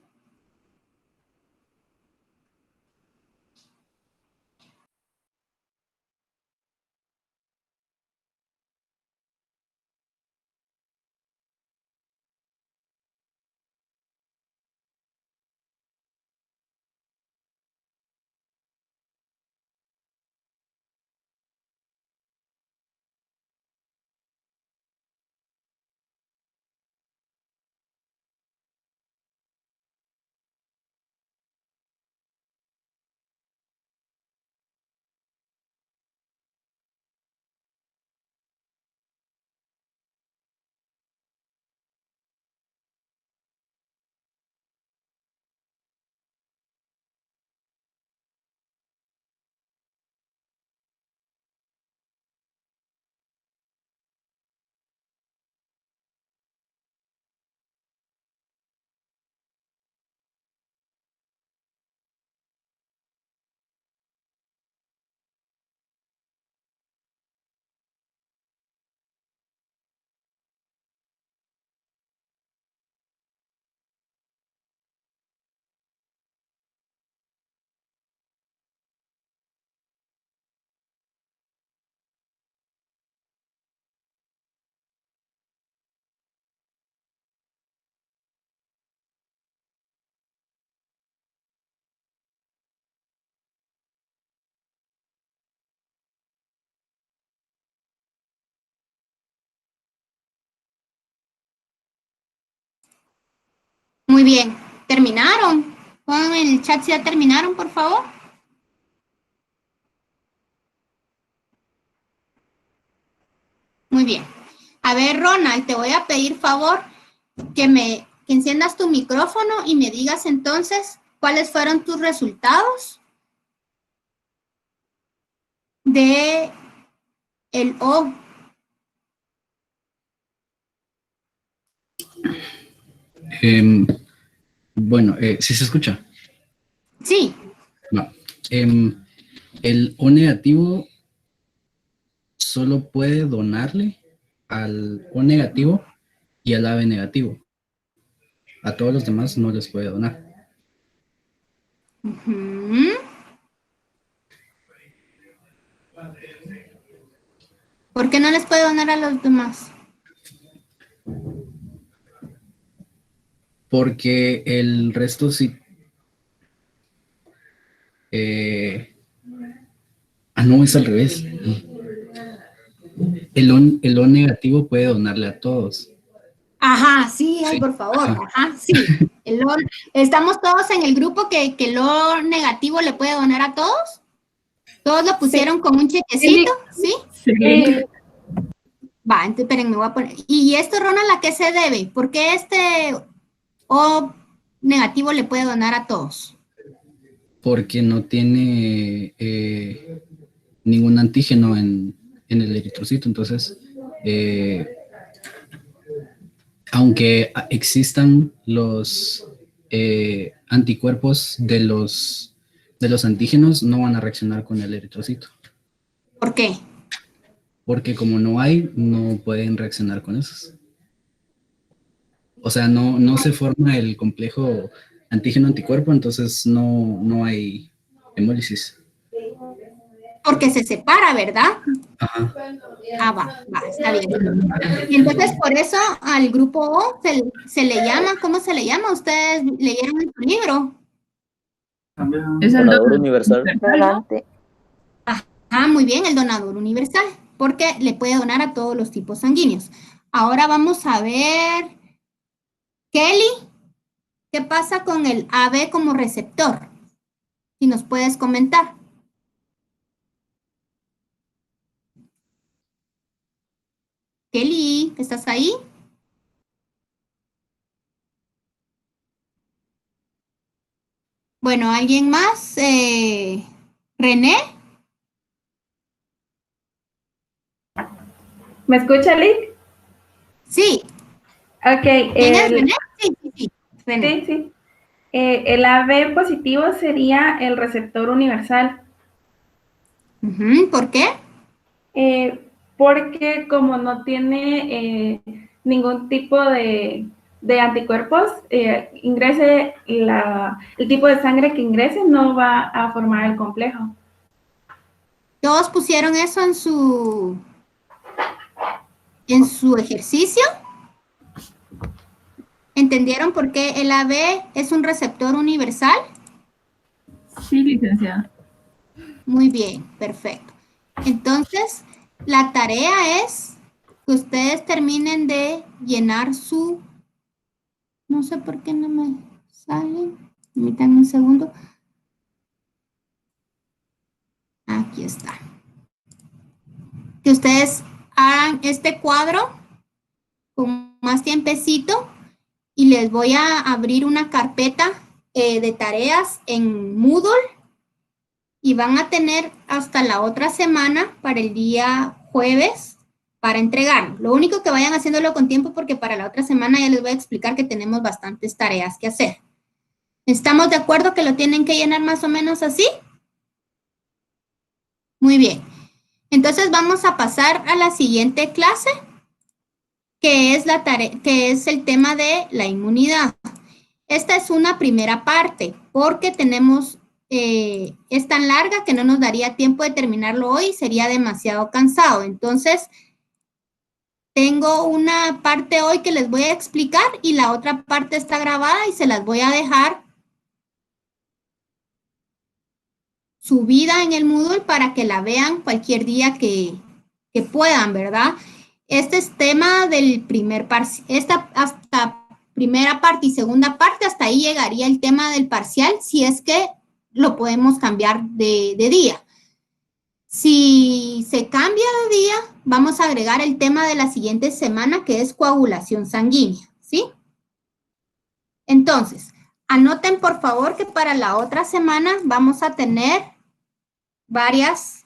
Muy bien. ¿Terminaron? Pongan en el chat si ya terminaron, por favor. Muy bien. A ver, Ronald, te voy a pedir favor que enciendas tu micrófono y me digas entonces cuáles fueron tus resultados de el O. Bueno, ¿sí se escucha? Sí. No. El O negativo solo puede donarle al O negativo y al AB negativo. A todos los demás no les puede donar. Ujú. ¿Por qué no les puede donar a los demás? Porque el resto sí. No, es al revés. El O negativo puede donarle a todos. Ajá, sí, ay, Sí, por favor, ajá. ajá, sí. ¿Estamos todos en el grupo que el O negativo le puede donar a todos? ¿Todos lo pusieron con un chequecito? ¿Sí? Sí. Va, entonces, esperen, me voy a poner. ¿Y esto, Ronald, a qué se debe? ¿Por qué este O negativo le puede donar a todos? Porque no tiene ningún antígeno en el eritrocito. Entonces, aunque existan los anticuerpos de los antígenos, no van a reaccionar con el eritrocito. ¿Por qué? Porque como no hay, no pueden reaccionar con esos. O sea, no se forma el complejo antígeno-anticuerpo, entonces no hay hemólisis. Porque se separa, ¿verdad? Ajá. Ah, va, está bien. Y entonces, por eso al grupo O se le llama, ¿cómo se le llama? ¿Ustedes leyeron en su libro? Es el Donador universal. Donante. Ah, muy bien, el donador universal, porque le puede donar a todos los tipos sanguíneos. Ahora vamos a ver, Kelly, ¿qué pasa con el AB como receptor? Si nos puedes comentar. Kelly, ¿estás ahí? Bueno, ¿alguien más? ¿René? ¿Me escucha, Lick? Sí. Ok. ¿Quién es René? Sí, René. Sí, sí. El AB positivo sería el receptor universal. ¿Por qué? Porque como no tiene ningún tipo de anticuerpos, ingrese el tipo de sangre que ingrese no va a formar el complejo. ¿Todos pusieron eso en su ejercicio? ¿Entendieron por qué el AB es un receptor universal? Sí, licenciada. Muy bien, perfecto. Entonces, la tarea es que ustedes terminen de llenar no sé por qué no me sale. Permítanme un segundo. Aquí está. Que ustedes hagan este cuadro con más tiempecito y les voy a abrir una carpeta de tareas en Moodle y van a tener hasta la otra semana para el día jueves para entregarlo. Lo único que vayan haciéndolo con tiempo porque para la otra semana ya les voy a explicar que tenemos bastantes tareas que hacer. ¿Estamos de acuerdo que lo tienen que llenar más o menos así? Muy bien. Entonces vamos a pasar a la siguiente clase, que es que es el tema de la inmunidad. Esta es una primera parte, porque es tan larga que no nos daría tiempo de terminarlo hoy, sería demasiado cansado. Entonces, tengo una parte hoy que les voy a explicar y la otra parte está grabada y se las voy a dejar subida en el Moodle para que la vean cualquier día que puedan, ¿verdad? Este es tema del primer parcial, hasta primera parte y segunda parte, hasta ahí llegaría el tema del parcial, si es que lo podemos cambiar de día. Si se cambia de día, vamos a agregar el tema de la siguiente semana, que es coagulación sanguínea, ¿sí? Entonces, anoten por favor que para la otra semana vamos a tener varias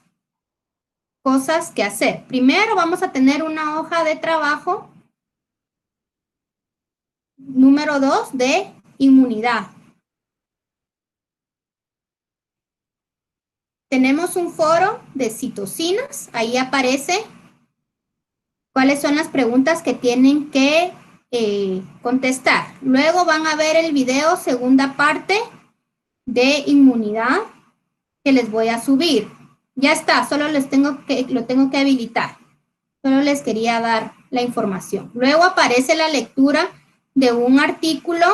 cosas que hacer. Primero vamos a tener una hoja de trabajo número 2 de inmunidad. Tenemos un foro de citocinas, ahí aparece cuáles son las preguntas que tienen que contestar. Luego van a ver el video segunda parte de inmunidad que les voy a subir. Ya está, solo lo tengo que habilitar. Solo les quería dar la información. Luego aparece la lectura de un artículo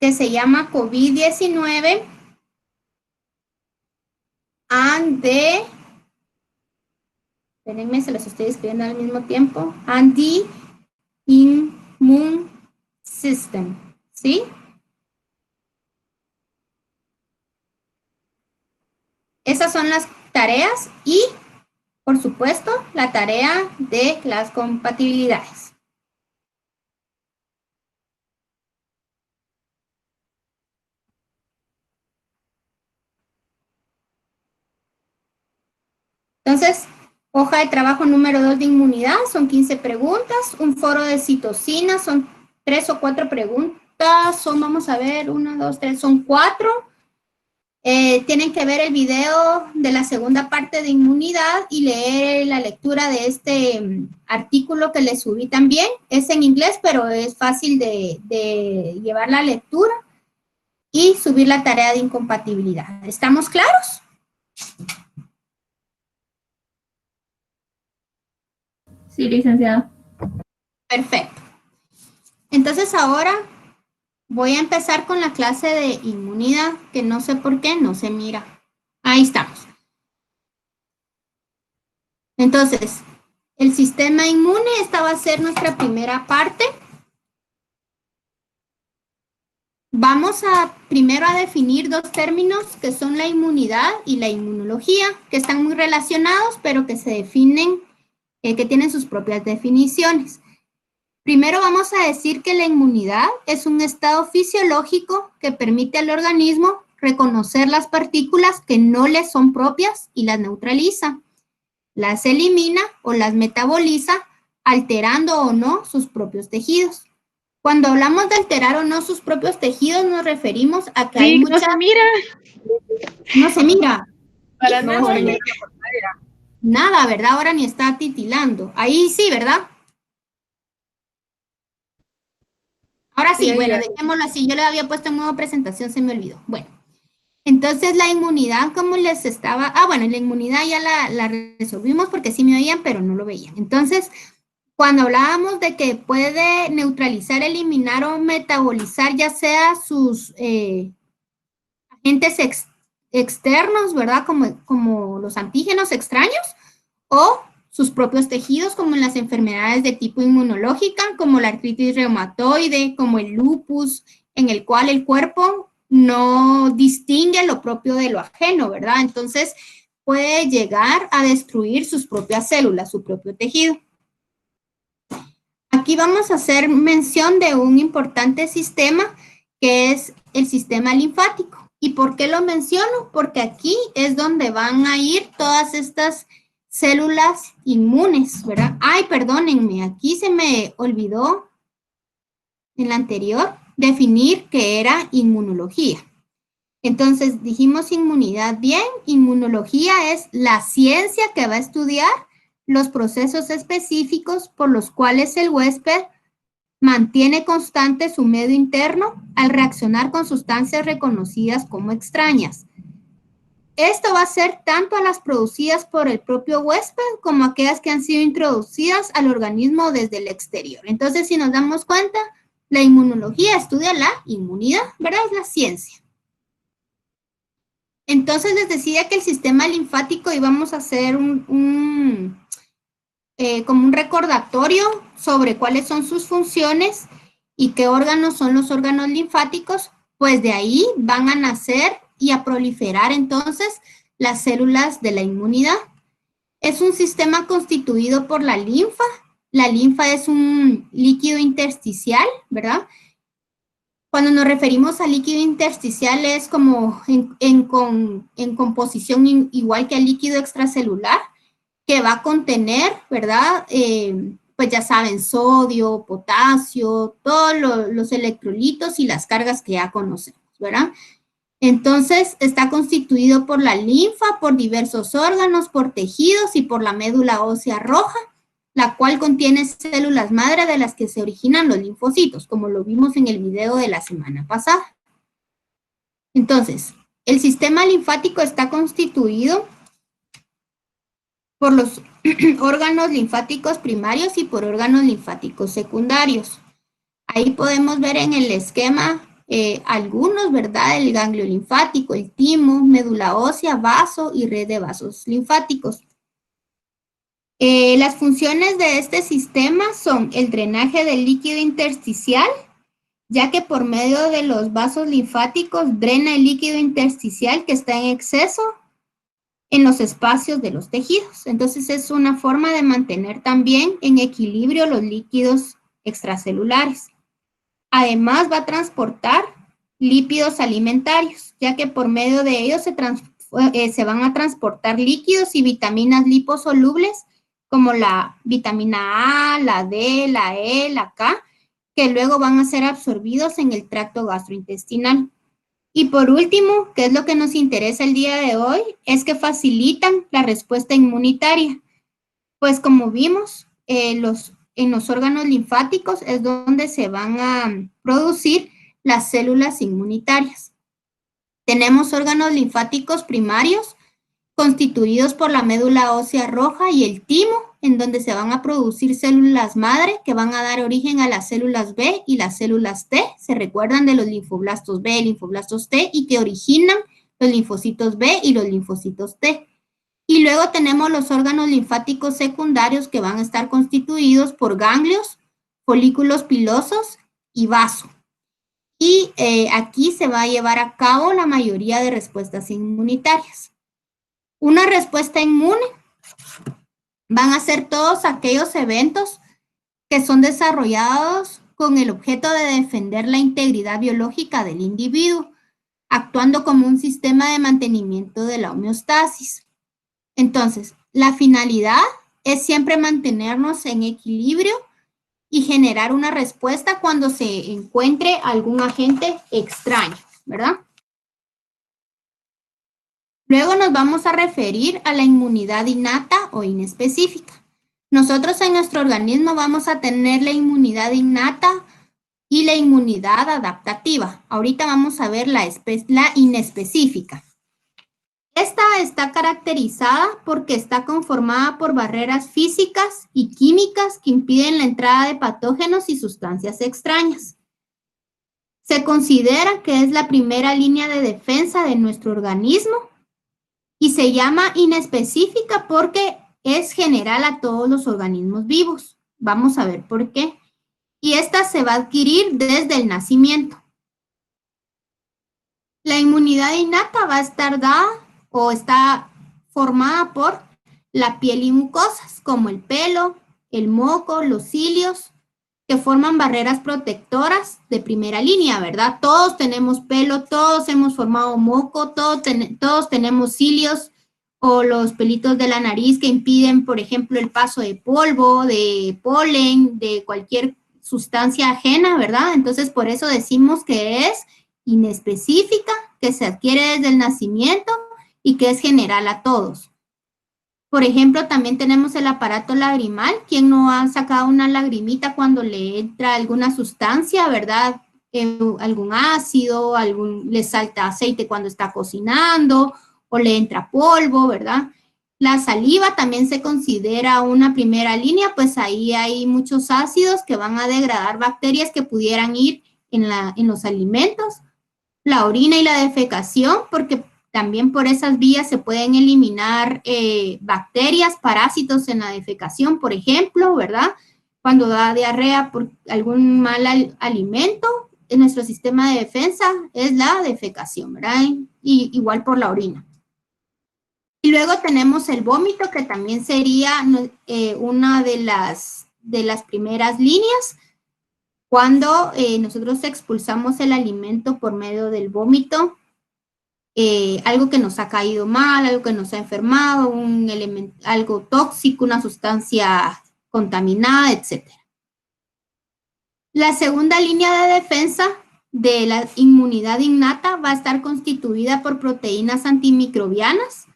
que se llama COVID-19 and the, espérenme, se los estoy escribiendo al mismo tiempo, and the immune system, ¿sí? Esas son las tareas y, por supuesto, la tarea de las compatibilidades. Entonces, hoja de trabajo número 2 de inmunidad, son 15 preguntas. Un foro de citocinas, son 3 o 4 preguntas. Vamos a ver, 1, 2, 3, son 4. Tienen que ver el video de la segunda parte de inmunidad y leer la lectura de este artículo que les subí también. Es en inglés, pero es fácil de llevar la lectura y subir la tarea de incompatibilidad. ¿Estamos claros? Sí, licenciada. Perfecto. Entonces ahora voy a empezar con la clase de inmunidad, que no sé por qué no se mira. Ahí estamos. Entonces, el sistema inmune, esta va a ser nuestra primera parte. Vamos primero a definir dos términos que son la inmunidad y la inmunología, que están muy relacionados, pero que se definen, que tienen sus propias definiciones. Primero vamos a decir que la inmunidad es un estado fisiológico que permite al organismo reconocer las partículas que no le son propias y las neutraliza. Las elimina o las metaboliza, alterando o no sus propios tejidos. Cuando hablamos de alterar o no sus propios tejidos, nos referimos a que hay mucha... no se mira. No se mira. Para No, nada. nada, ¿verdad? Ahora ni está titilando. Ahí sí, ¿verdad? Ahora sí, Sí, bueno, ya. dejémoslo así. Yo le había puesto en modo presentación, se me olvidó. Bueno, entonces la inmunidad, como les estaba... bueno, la inmunidad ya la resolvimos porque sí me oían, pero no lo veían. Entonces, cuando hablábamos de que puede neutralizar, eliminar o metabolizar, ya sea sus agentes externos, ¿verdad? Como los antígenos extraños, o sus propios tejidos, como en las enfermedades de tipo inmunológica, como la artritis reumatoide, como el lupus, en el cual el cuerpo no distingue lo propio de lo ajeno, ¿verdad? Entonces, puede llegar a destruir sus propias células, su propio tejido. Aquí vamos a hacer mención de un importante sistema que es el sistema linfático. ¿Y por qué lo menciono? Porque aquí es donde van a ir todas estas células inmunes, ¿verdad? Ay, perdónenme, aquí se me olvidó en la anterior definir qué era inmunología. Entonces, dijimos inmunidad bien, inmunología es la ciencia que va a estudiar los procesos específicos por los cuales el huésped mantiene constante su medio interno al reaccionar con sustancias reconocidas como extrañas. Esto va a ser tanto a las producidas por el propio huésped como aquellas que han sido introducidas al organismo desde el exterior. Entonces, si nos damos cuenta, la inmunología estudia la inmunidad, ¿verdad? Es la ciencia. Entonces, les decía que el sistema linfático íbamos a hacer como un recordatorio sobre cuáles son sus funciones y qué órganos son los órganos linfáticos, pues de ahí van a nacer y a proliferar entonces las células de la inmunidad. Es un sistema constituido por la linfa. La linfa es un líquido intersticial, ¿verdad? Cuando nos referimos al líquido intersticial es como en composición igual que al líquido extracelular, que va a contener, ¿verdad? Pues ya saben, sodio, potasio, todos los electrolitos y las cargas que ya conocemos, ¿verdad? Entonces, está constituido por la linfa, por diversos órganos, por tejidos y por la médula ósea roja, la cual contiene células madre de las que se originan los linfocitos, como lo vimos en el video de la semana pasada. Entonces, el sistema linfático está constituido por los órganos linfáticos primarios y por órganos linfáticos secundarios. Ahí podemos ver en el esquema algunos, ¿verdad? El ganglio linfático, el timo, médula ósea, vaso y red de vasos linfáticos. Las funciones de este sistema son el drenaje del líquido intersticial, ya que por medio de los vasos linfáticos drena el líquido intersticial que está en exceso en los espacios de los tejidos. Entonces es una forma de mantener también en equilibrio los líquidos extracelulares. Además va a transportar lípidos alimentarios, ya que por medio de ellos se van a transportar líquidos y vitaminas liposolubles como la vitamina A, la D, la E, la K, que luego van a ser absorbidos en el tracto gastrointestinal. Y por último, que es lo que nos interesa el día de hoy, es que facilitan la respuesta inmunitaria. Pues como vimos, en los órganos linfáticos es donde se van a producir las células inmunitarias. Tenemos órganos linfáticos primarios constituidos por la médula ósea roja y el timo, en donde se van a producir células madre que van a dar origen a las células B y las células T. Se recuerdan de los linfoblastos B, linfoblastos T, y que originan los linfocitos B y los linfocitos T. Y luego tenemos los órganos linfáticos secundarios que van a estar constituidos por ganglios, folículos pilosos y vaso. Y aquí se va a llevar a cabo la mayoría de respuestas inmunitarias. Una respuesta inmune van a ser todos aquellos eventos que son desarrollados con el objeto de defender la integridad biológica del individuo, actuando como un sistema de mantenimiento de la homeostasis. Entonces, la finalidad es siempre mantenernos en equilibrio y generar una respuesta cuando se encuentre algún agente extraño, ¿verdad? Luego nos vamos a referir a la inmunidad innata o inespecífica. Nosotros en nuestro organismo vamos a tener la inmunidad innata y la inmunidad adaptativa. Ahorita vamos a ver la inespecífica. Esta está caracterizada porque está conformada por barreras físicas y químicas que impiden la entrada de patógenos y sustancias extrañas. Se considera que es la primera línea de defensa de nuestro organismo y se llama inespecífica porque es general a todos los organismos vivos. Vamos a ver por qué. Y esta se va a adquirir desde el nacimiento. La inmunidad innata va a estar dada o está formada por la piel y mucosas, como el pelo, el moco, los cilios, que forman barreras protectoras de primera línea, ¿verdad? Todos tenemos pelo, todos hemos formado moco, todos tenemos cilios o los pelitos de la nariz que impiden, por ejemplo, el paso de polvo, de polen, de cualquier sustancia ajena, ¿verdad? Entonces, por eso decimos que es inespecífica, que se adquiere desde el nacimiento y que es general a todos. Por ejemplo, también tenemos el aparato lagrimal. ¿Quién no ha sacado una lagrimita cuando le entra alguna sustancia, verdad? Algún ácido, le salta aceite cuando está cocinando, o le entra polvo, ¿verdad? La saliva también se considera una primera línea, pues ahí hay muchos ácidos que van a degradar bacterias que pudieran ir en los alimentos. La orina y la defecación, porque también por esas vías se pueden eliminar bacterias, parásitos en la defecación, por ejemplo, ¿verdad? Cuando da diarrea por algún mal alimento, en nuestro sistema de defensa es la defecación, ¿verdad? Y igual por la orina. Y luego tenemos el vómito, que también sería una de las primeras líneas, cuando nosotros expulsamos el alimento por medio del vómito, algo que nos ha caído mal, algo que nos ha enfermado, algo tóxico, una sustancia contaminada, etc. La segunda línea de defensa de la inmunidad innata va a estar constituida por proteínas antimicrobianas,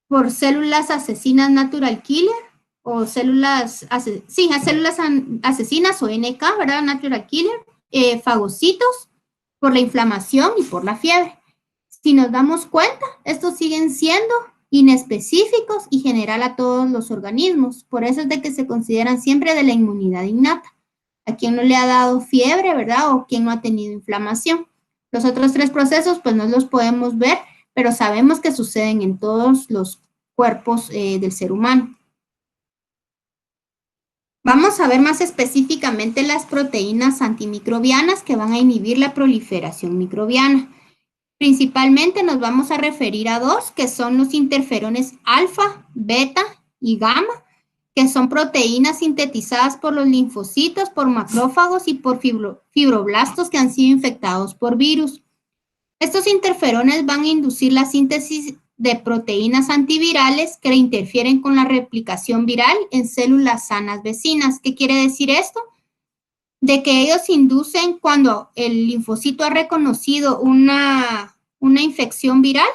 por células asesinas natural killer, o células asesinas o NK, ¿verdad? Natural killer, fagocitos, por la inflamación y por la fiebre. Si nos damos cuenta, estos siguen siendo inespecíficos y general a todos los organismos. Por eso es de que se consideran siempre de la inmunidad innata. A quien no le ha dado fiebre, ¿verdad? O quien no ha tenido inflamación. Los otros 3 procesos, pues no los podemos ver, pero sabemos que suceden en todos los cuerpos del ser humano. Vamos a ver más específicamente las proteínas antimicrobianas que van a inhibir la proliferación microbiana. Principalmente nos vamos a referir a 2, que son los interferones alfa, beta y gamma, que son proteínas sintetizadas por los linfocitos, por macrófagos y por fibroblastos que han sido infectados por virus. Estos interferones van a inducir la síntesis de proteínas antivirales que interfieren con la replicación viral en células sanas vecinas. ¿Qué quiere decir esto? De que ellos inducen cuando el linfocito ha reconocido una infección viral,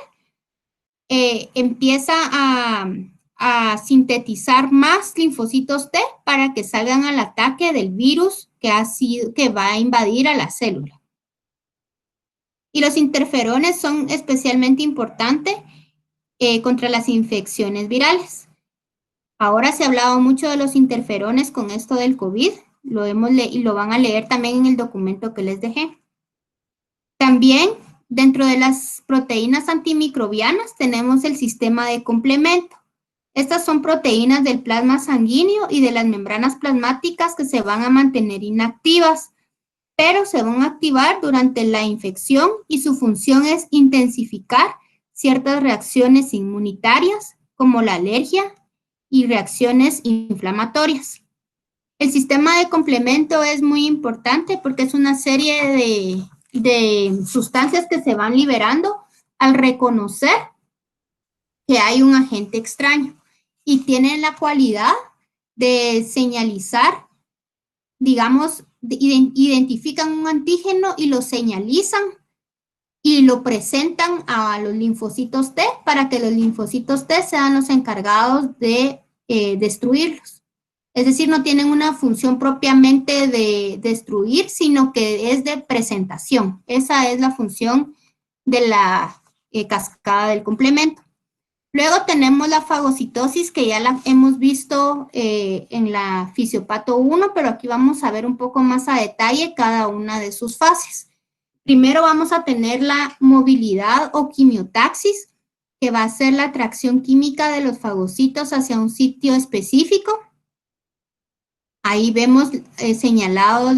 empieza a sintetizar más linfocitos T para que salgan al ataque del virus que va a invadir a la célula. Y los interferones son especialmente importantes contra las infecciones virales. Ahora se ha hablado mucho de los interferones con esto del COVID, y lo van a leer también en el documento que les dejé. También, dentro de las proteínas antimicrobianas, tenemos el sistema de complemento. Estas son proteínas del plasma sanguíneo y de las membranas plasmáticas que se van a mantener inactivas, pero se van a activar durante la infección y su función es intensificar ciertas reacciones inmunitarias como la alergia y reacciones inflamatorias. El sistema de complemento es muy importante porque es una serie de sustancias que se van liberando al reconocer que hay un agente extraño y tienen la cualidad de señalizar, digamos, identifican un antígeno y lo señalizan y lo presentan a los linfocitos T para que los linfocitos T sean los encargados de destruirlos. Es decir, no tienen una función propiamente de destruir, sino que es de presentación. Esa es la función de la cascada del complemento. Luego tenemos la fagocitosis, que ya la hemos visto en la Fisiopato 1, pero aquí vamos a ver un poco más a detalle cada una de sus fases. Primero vamos a tener la movilidad o quimiotaxis, que va a ser la atracción química de los fagocitos hacia un sitio específico. Ahí vemos señalados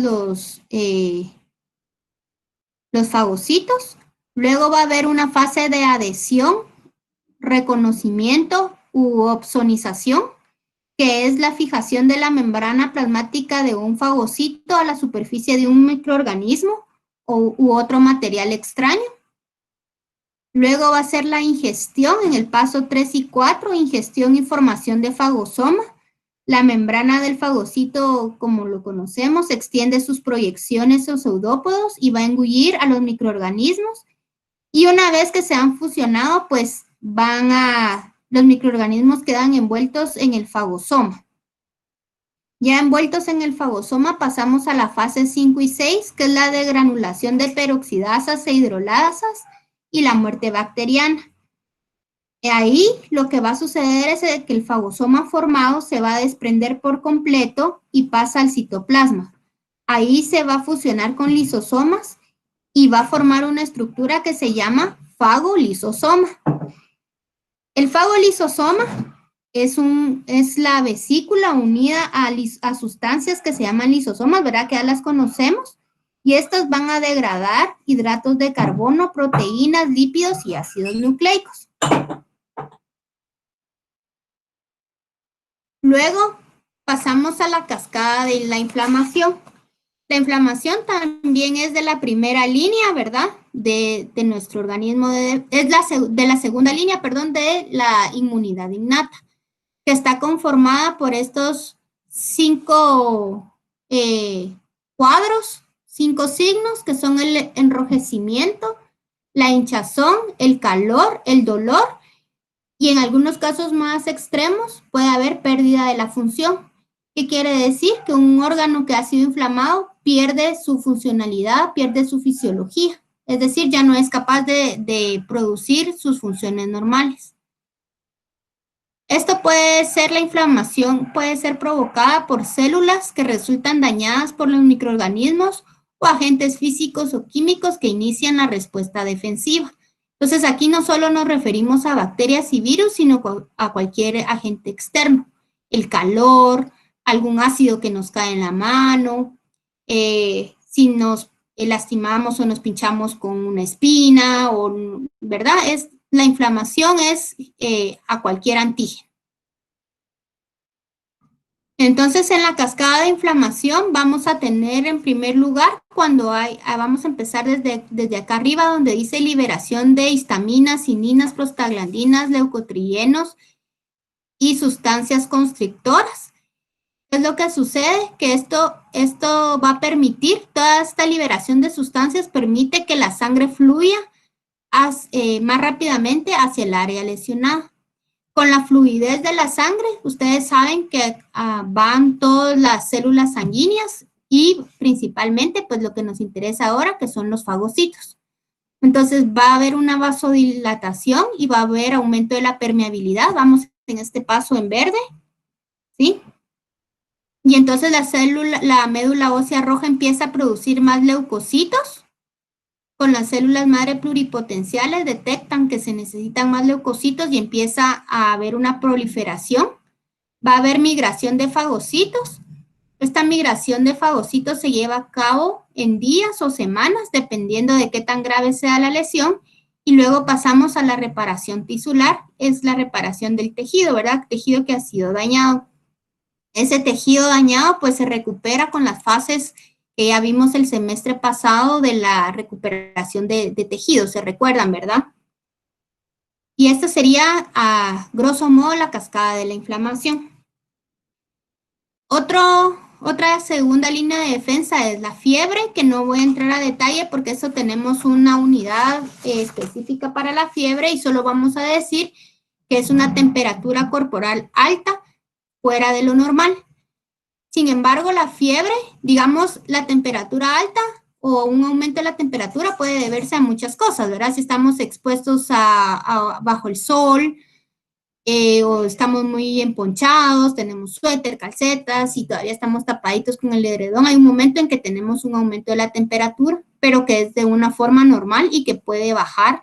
los fagocitos. Luego va a haber una fase de adhesión, reconocimiento u opsonización, que es la fijación de la membrana plasmática de un fagocito a la superficie de un microorganismo u otro material extraño. Luego va a ser la ingestión en el paso 3 y 4, ingestión y formación de fagosoma. La membrana del fagocito, como lo conocemos, extiende sus proyecciones o pseudópodos y va a engullir a los microorganismos. Y una vez que se han fusionado, pues los microorganismos quedan envueltos en el fagosoma. Ya envueltos en el fagosoma pasamos a la fase 5 y 6, que es la de granulación de peroxidasas e hidrolasas y la muerte bacteriana. Ahí lo que va a suceder es que el fagosoma formado se va a desprender por completo y pasa al citoplasma. Ahí se va a fusionar con lisosomas y va a formar una estructura que se llama fagolisosoma. El fagolisosoma es la vesícula unida a sustancias que se llaman lisosomas, ¿verdad? Que ya las conocemos. Y estas van a degradar hidratos de carbono, proteínas, lípidos y ácidos nucleicos. Luego pasamos a la cascada de la inflamación. La inflamación también es de la primera línea, ¿verdad? De nuestro organismo, es de la segunda línea, perdón, de la inmunidad innata, que está conformada por estos 5 cuadros, 5 signos que son el enrojecimiento, la hinchazón, el calor, el dolor y en algunos casos más extremos puede haber pérdida de la función. ¿Qué quiere decir? Que un órgano que ha sido inflamado pierde su funcionalidad, pierde su fisiología. Es decir, ya no es capaz de producir sus funciones normales. Esto puede ser, la inflamación puede ser provocada por células que resultan dañadas por los microorganismos o agentes físicos o químicos que inician la respuesta defensiva. Entonces, aquí no solo nos referimos a bacterias y virus, sino a cualquier agente externo. El calor, algún ácido que nos cae en la mano, si nos lastimamos o nos pinchamos con una espina, ¿verdad? La inflamación es a cualquier antígeno. Entonces, en la cascada de inflamación vamos a tener en primer lugar, vamos a empezar desde acá arriba donde dice liberación de histaminas, cininas, prostaglandinas, leucotrienos y sustancias constrictoras. ¿Qué es lo que sucede? Que esto va a permitir, toda esta liberación de sustancias permite que la sangre fluya más rápidamente hacia el área lesionada. Con la fluidez de la sangre, ustedes saben que van todas las células sanguíneas y principalmente, pues lo que nos interesa ahora, que son los fagocitos. Entonces va a haber una vasodilatación y va a haber aumento de la permeabilidad. Vamos en este paso en verde, ¿sí? Y entonces la médula ósea roja empieza a producir más leucocitos. Con las células madre pluripotenciales detectan que se necesitan más leucocitos y empieza a haber una proliferación. Va a haber migración de fagocitos. Esta migración de fagocitos se lleva a cabo en días o semanas, dependiendo de qué tan grave sea la lesión. Y luego pasamos a la reparación tisular, es la reparación del tejido, ¿verdad? Tejido que ha sido dañado. Ese tejido dañado pues se recupera con las fases que ya vimos el semestre pasado de la recuperación de tejidos, se recuerdan, ¿verdad? Y esta sería, a grosso modo, la cascada de la inflamación. Otra segunda línea de defensa es la fiebre, que no voy a entrar a detalle porque eso tenemos una unidad específica para la fiebre y solo vamos a decir que es una temperatura corporal alta fuera de lo normal. Sin embargo, la fiebre, digamos, la temperatura alta o un aumento de la temperatura puede deberse a muchas cosas, ¿verdad? Si estamos expuestos bajo el sol o estamos muy emponchados, tenemos suéter, calcetas y todavía estamos tapaditos con el edredón, hay un momento en que tenemos un aumento de la temperatura, pero que es de una forma normal y que puede bajar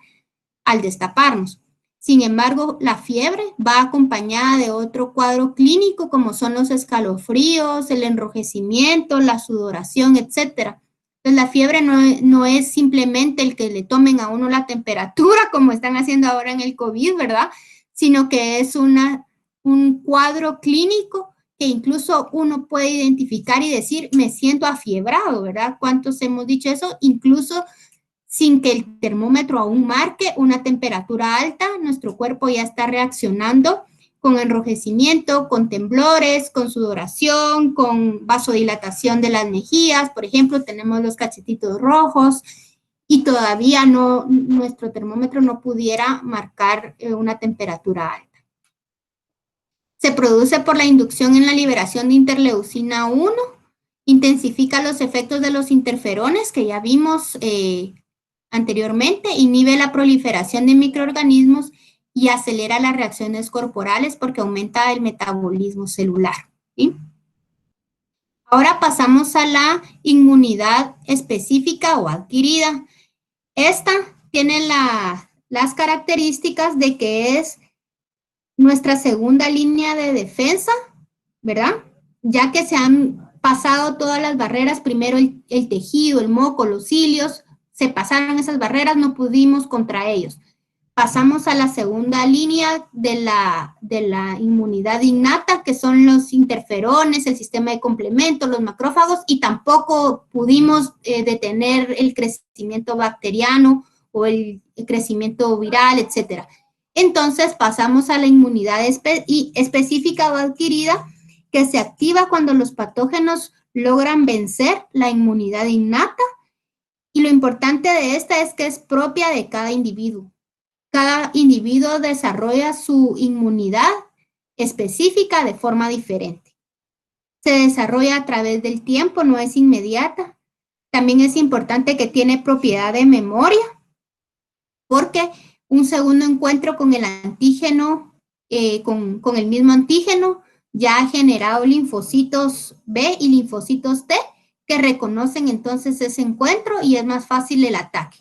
al destaparnos. Sin embargo, la fiebre va acompañada de otro cuadro clínico como son los escalofríos, el enrojecimiento, la sudoración, etc. Entonces, la fiebre no es simplemente el que le tomen a uno la temperatura como están haciendo ahora en el COVID, ¿verdad? Sino que es un cuadro clínico que incluso uno puede identificar y decir, me siento afiebrado, ¿verdad? ¿Cuántos hemos dicho eso? Incluso sin que el termómetro aún marque una temperatura alta, nuestro cuerpo ya está reaccionando con enrojecimiento, con temblores, con sudoración, con vasodilatación de las mejillas. Por ejemplo, tenemos los cachetitos rojos y todavía nuestro termómetro no pudiera marcar una temperatura alta. Se produce por la inducción en la liberación de interleucina 1, intensifica los efectos de los interferones que ya vimos anteriormente, inhibe la proliferación de microorganismos y acelera las reacciones corporales porque aumenta el metabolismo celular, ¿sí? Ahora pasamos a la inmunidad específica o adquirida. Esta tiene las características de que es nuestra segunda línea de defensa, ¿verdad? Ya que se han pasado todas las barreras, primero el tejido, el moco, los cilios, se pasaron esas barreras, no pudimos contra ellos. Pasamos a la segunda línea de la inmunidad innata, que son los interferones, el sistema de complemento, los macrófagos, y tampoco pudimos detener el crecimiento bacteriano o el crecimiento viral, etc. Entonces pasamos a la inmunidad específica o adquirida, que se activa cuando los patógenos logran vencer la inmunidad innata y lo importante de esta es que es propia de cada individuo. Cada individuo desarrolla su inmunidad específica de forma diferente. Se desarrolla a través del tiempo, no es inmediata. También es importante que tiene propiedad de memoria, porque un segundo encuentro con el antígeno, con el mismo antígeno, ya ha generado linfocitos B y linfocitos T, que reconocen entonces ese encuentro y es más fácil el ataque.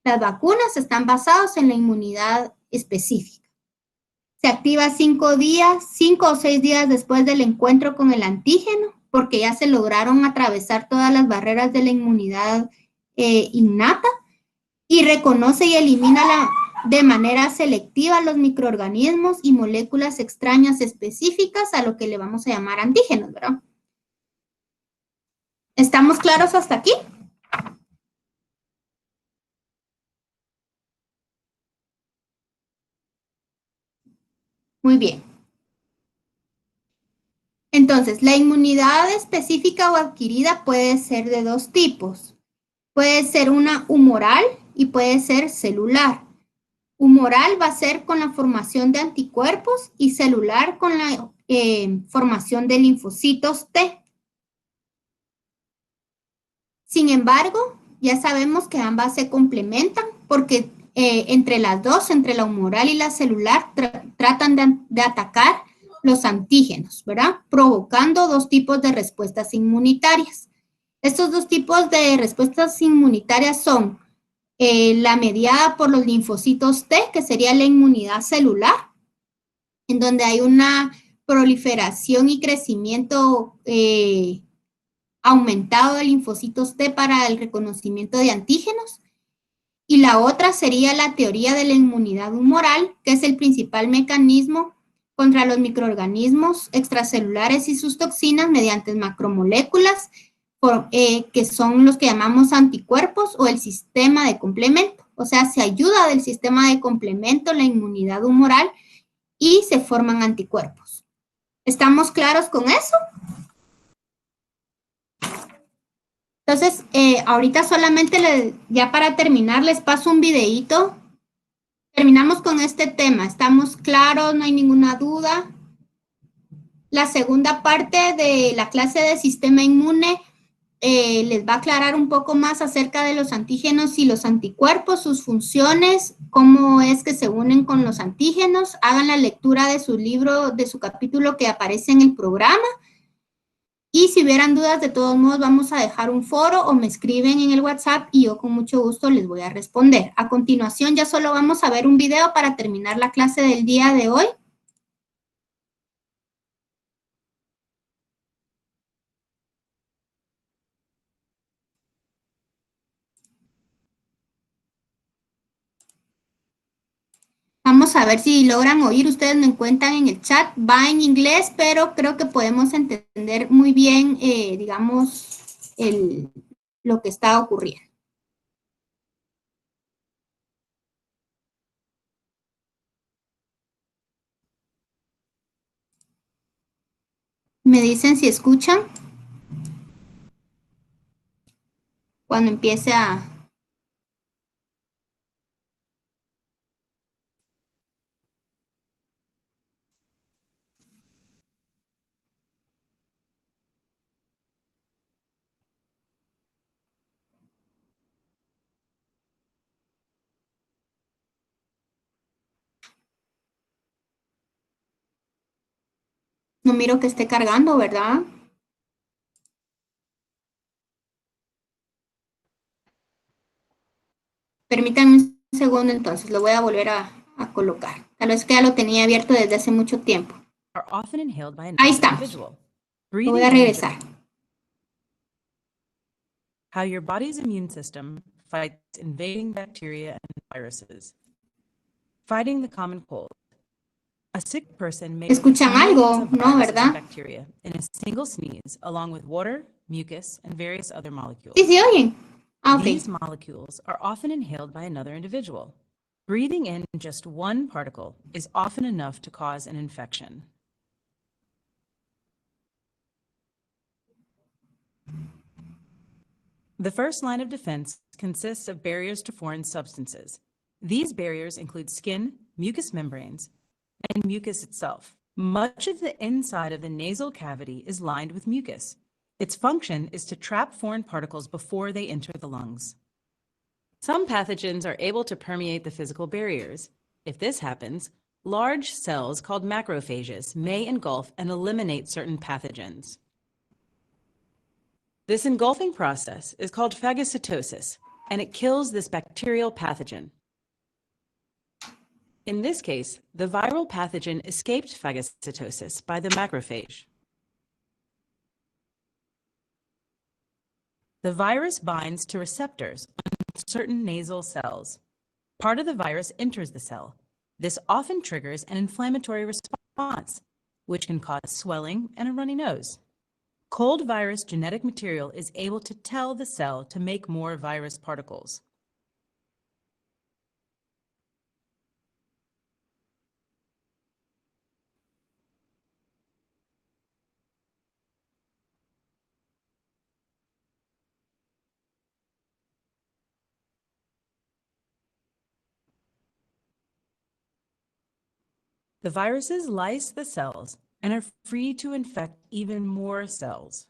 Las vacunas están basadas en la inmunidad específica. Se activa 5 o 6 días después del encuentro con el antígeno, porque ya se lograron atravesar todas las barreras de la inmunidad innata y reconoce y elimina de manera selectiva los microorganismos y moléculas extrañas específicas a lo que le vamos a llamar antígenos, ¿verdad? ¿Estamos claros hasta aquí? Muy bien. Entonces, la inmunidad específica o adquirida puede ser de dos tipos. Puede ser una humoral y puede ser celular. Humoral va a ser con la formación de anticuerpos y celular con la formación de linfocitos T. Sin embargo, ya sabemos que ambas se complementan porque entre las dos, entre la humoral y la celular, tratan de atacar los antígenos, ¿verdad? Provocando dos tipos de respuestas inmunitarias. Estos dos tipos de respuestas inmunitarias son la mediada por los linfocitos T, que sería la inmunidad celular, en donde hay una proliferación y crecimiento aumentado de linfocitos T para el reconocimiento de antígenos. Y la otra sería la teoría de la inmunidad humoral, que es el principal mecanismo contra los microorganismos extracelulares y sus toxinas mediante macromoléculas, que son los que llamamos anticuerpos o el sistema de complemento. O sea, se ayuda del sistema de complemento, la inmunidad humoral, y se forman anticuerpos. ¿Estamos claros con eso? Entonces, ahorita solamente, ya para terminar, les paso un videíto. Terminamos con este tema. ¿Estamos claros? ¿No hay ninguna duda? La segunda parte de la clase de sistema inmune les va a aclarar un poco más acerca de los antígenos y los anticuerpos, sus funciones, cómo es que se unen con los antígenos. Hagan la lectura de su libro, de su capítulo que aparece en el programa. Y si hubieran dudas, de todos modos, vamos a dejar un foro o me escriben en el WhatsApp y yo con mucho gusto les voy a responder. A continuación, ya solo vamos a ver un video para terminar la clase del día de hoy. Vamos a ver si logran oír. Ustedes me cuentan en el chat. Va en inglés, pero creo que podemos entender muy bien, digamos, lo que está ocurriendo. ¿Me dicen si escuchan? Cuando empiece a... No miro que esté cargando, ¿verdad? Permítanme un segundo entonces, lo voy a volver a colocar. Tal vez que ya lo tenía abierto desde hace mucho tiempo. Ahí estamos. Lo voy a regresar. How your body's immune system fights invading bacteria and viruses. Fighting the common cold. A sick person may ¿Escuchan algo? No, ¿verdad? Bacteria in a single sneeze, along with water, mucus, and various other molecules. ¿Sí se oyen? Okay. These molecules are often inhaled by another individual. Breathing in just one particle is often enough to cause an infection. The first line of defense consists of barriers to foreign substances. These barriers include skin, mucous membranes, and mucus itself. Much of the inside of the nasal cavity is lined with mucus. Its function is to trap foreign particles before they enter the lungs. Some pathogens are able to permeate the physical barriers. If this happens, large cells called macrophages may engulf and eliminate certain pathogens. This engulfing process is called phagocytosis, and it kills this bacterial pathogen. In this case, the viral pathogen escaped phagocytosis by the macrophage. The virus binds to receptors on certain nasal cells. Part of the virus enters the cell. This often triggers an inflammatory response, which can cause swelling and a runny nose. Cold virus genetic material is able to tell the cell to make more virus particles. The viruses lyse the cells and are free to infect even more cells.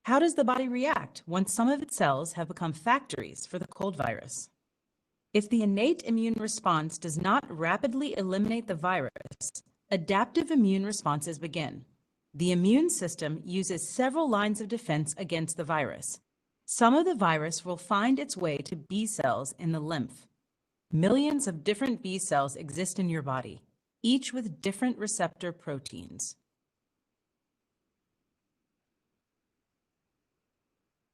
How does the body react once some of its cells have become factories for the cold virus? If the innate immune response does not rapidly eliminate the virus, adaptive immune responses begin. The immune system uses several lines of defense against the virus. Some of the virus will find its way to B cells in the lymph. Millions of different B cells exist in your body, each with different receptor proteins.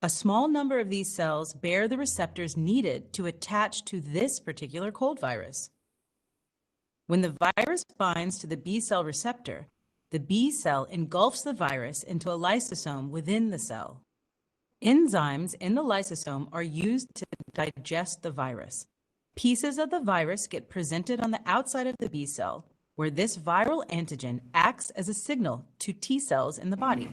A small number of these cells bear the receptors needed to attach to this particular cold virus. When the virus binds to the B cell receptor, the B cell engulfs the virus into a lysosome within the cell. Enzymes in the lysosome are used to digest the virus. Pieces of the virus get presented on the outside of the B cell, where this viral antigen acts as a signal to T cells in the body.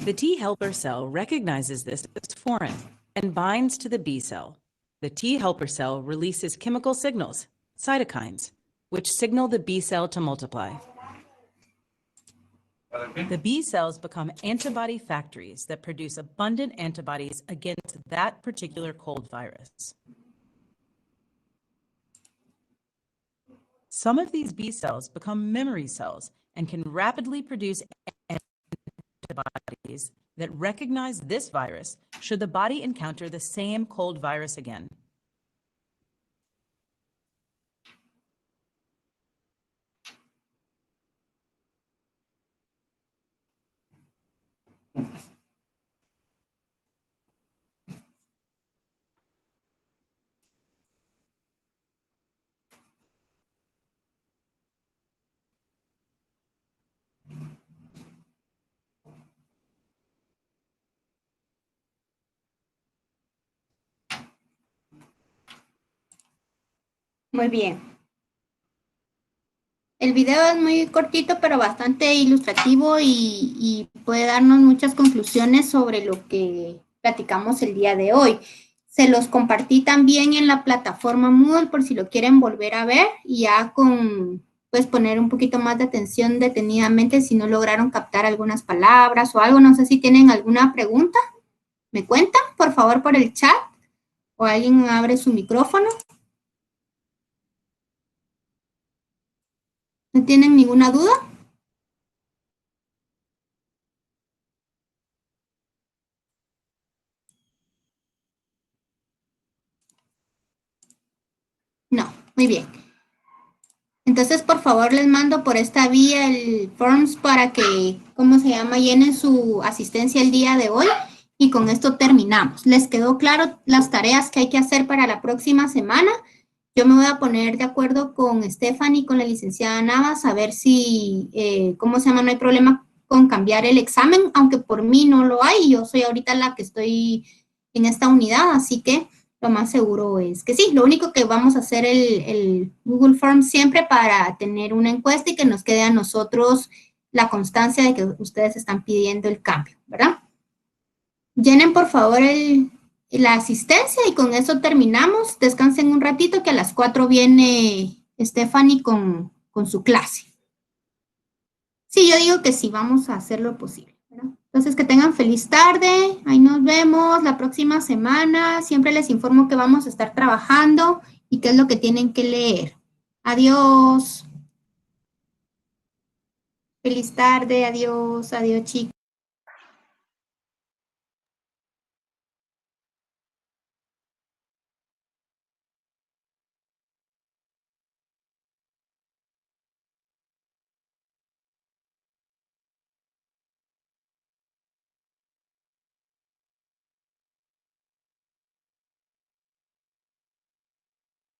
The T helper cell recognizes this as foreign and binds to the B cell. The T helper cell releases chemical signals, cytokines, which signal the B cell to multiply. The B cells become antibody factories that produce abundant antibodies against that particular cold virus. Some of these B cells become memory cells and can rapidly produce antibodies that recognize this virus should the body encounter the same cold virus again. Muy bien. El video es muy cortito, pero bastante ilustrativo y puede darnos muchas conclusiones sobre lo que platicamos el día de hoy. Se los compartí también en la plataforma Moodle por si lo quieren volver a ver y ya pues poner un poquito más de atención detenidamente si no lograron captar algunas palabras o algo. No sé si tienen alguna pregunta. ¿Me cuentan, por favor, por el chat? ¿O alguien abre su micrófono? ¿No tienen ninguna duda? No, muy bien. Entonces, por favor, les mando por esta vía el forms para que, ¿cómo se llama?, llenen su asistencia el día de hoy. Y con esto terminamos. ¿Les quedó claro las tareas que hay que hacer para la próxima semana? Yo me voy a poner de acuerdo con Stephanie y con la licenciada Navas a ver si, ¿cómo se llama? No hay problema con cambiar el examen, aunque por mí no lo hay. Yo soy ahorita la que estoy en esta unidad, así que lo más seguro es que sí. Lo único que vamos a hacer el Google Forms siempre para tener una encuesta y que nos quede a nosotros la constancia de que ustedes están pidiendo el cambio, ¿verdad? Llenen por favor la asistencia y con eso terminamos. Descansen un ratito que a las 4 viene Stephanie con su clase. Sí, yo digo que sí, vamos a hacer lo posible, ¿verdad? Entonces, que tengan feliz tarde. Ahí nos vemos la próxima semana. Siempre les informo que vamos a estar trabajando y qué es lo que tienen que leer. Adiós. Feliz tarde, adiós, adiós chicos.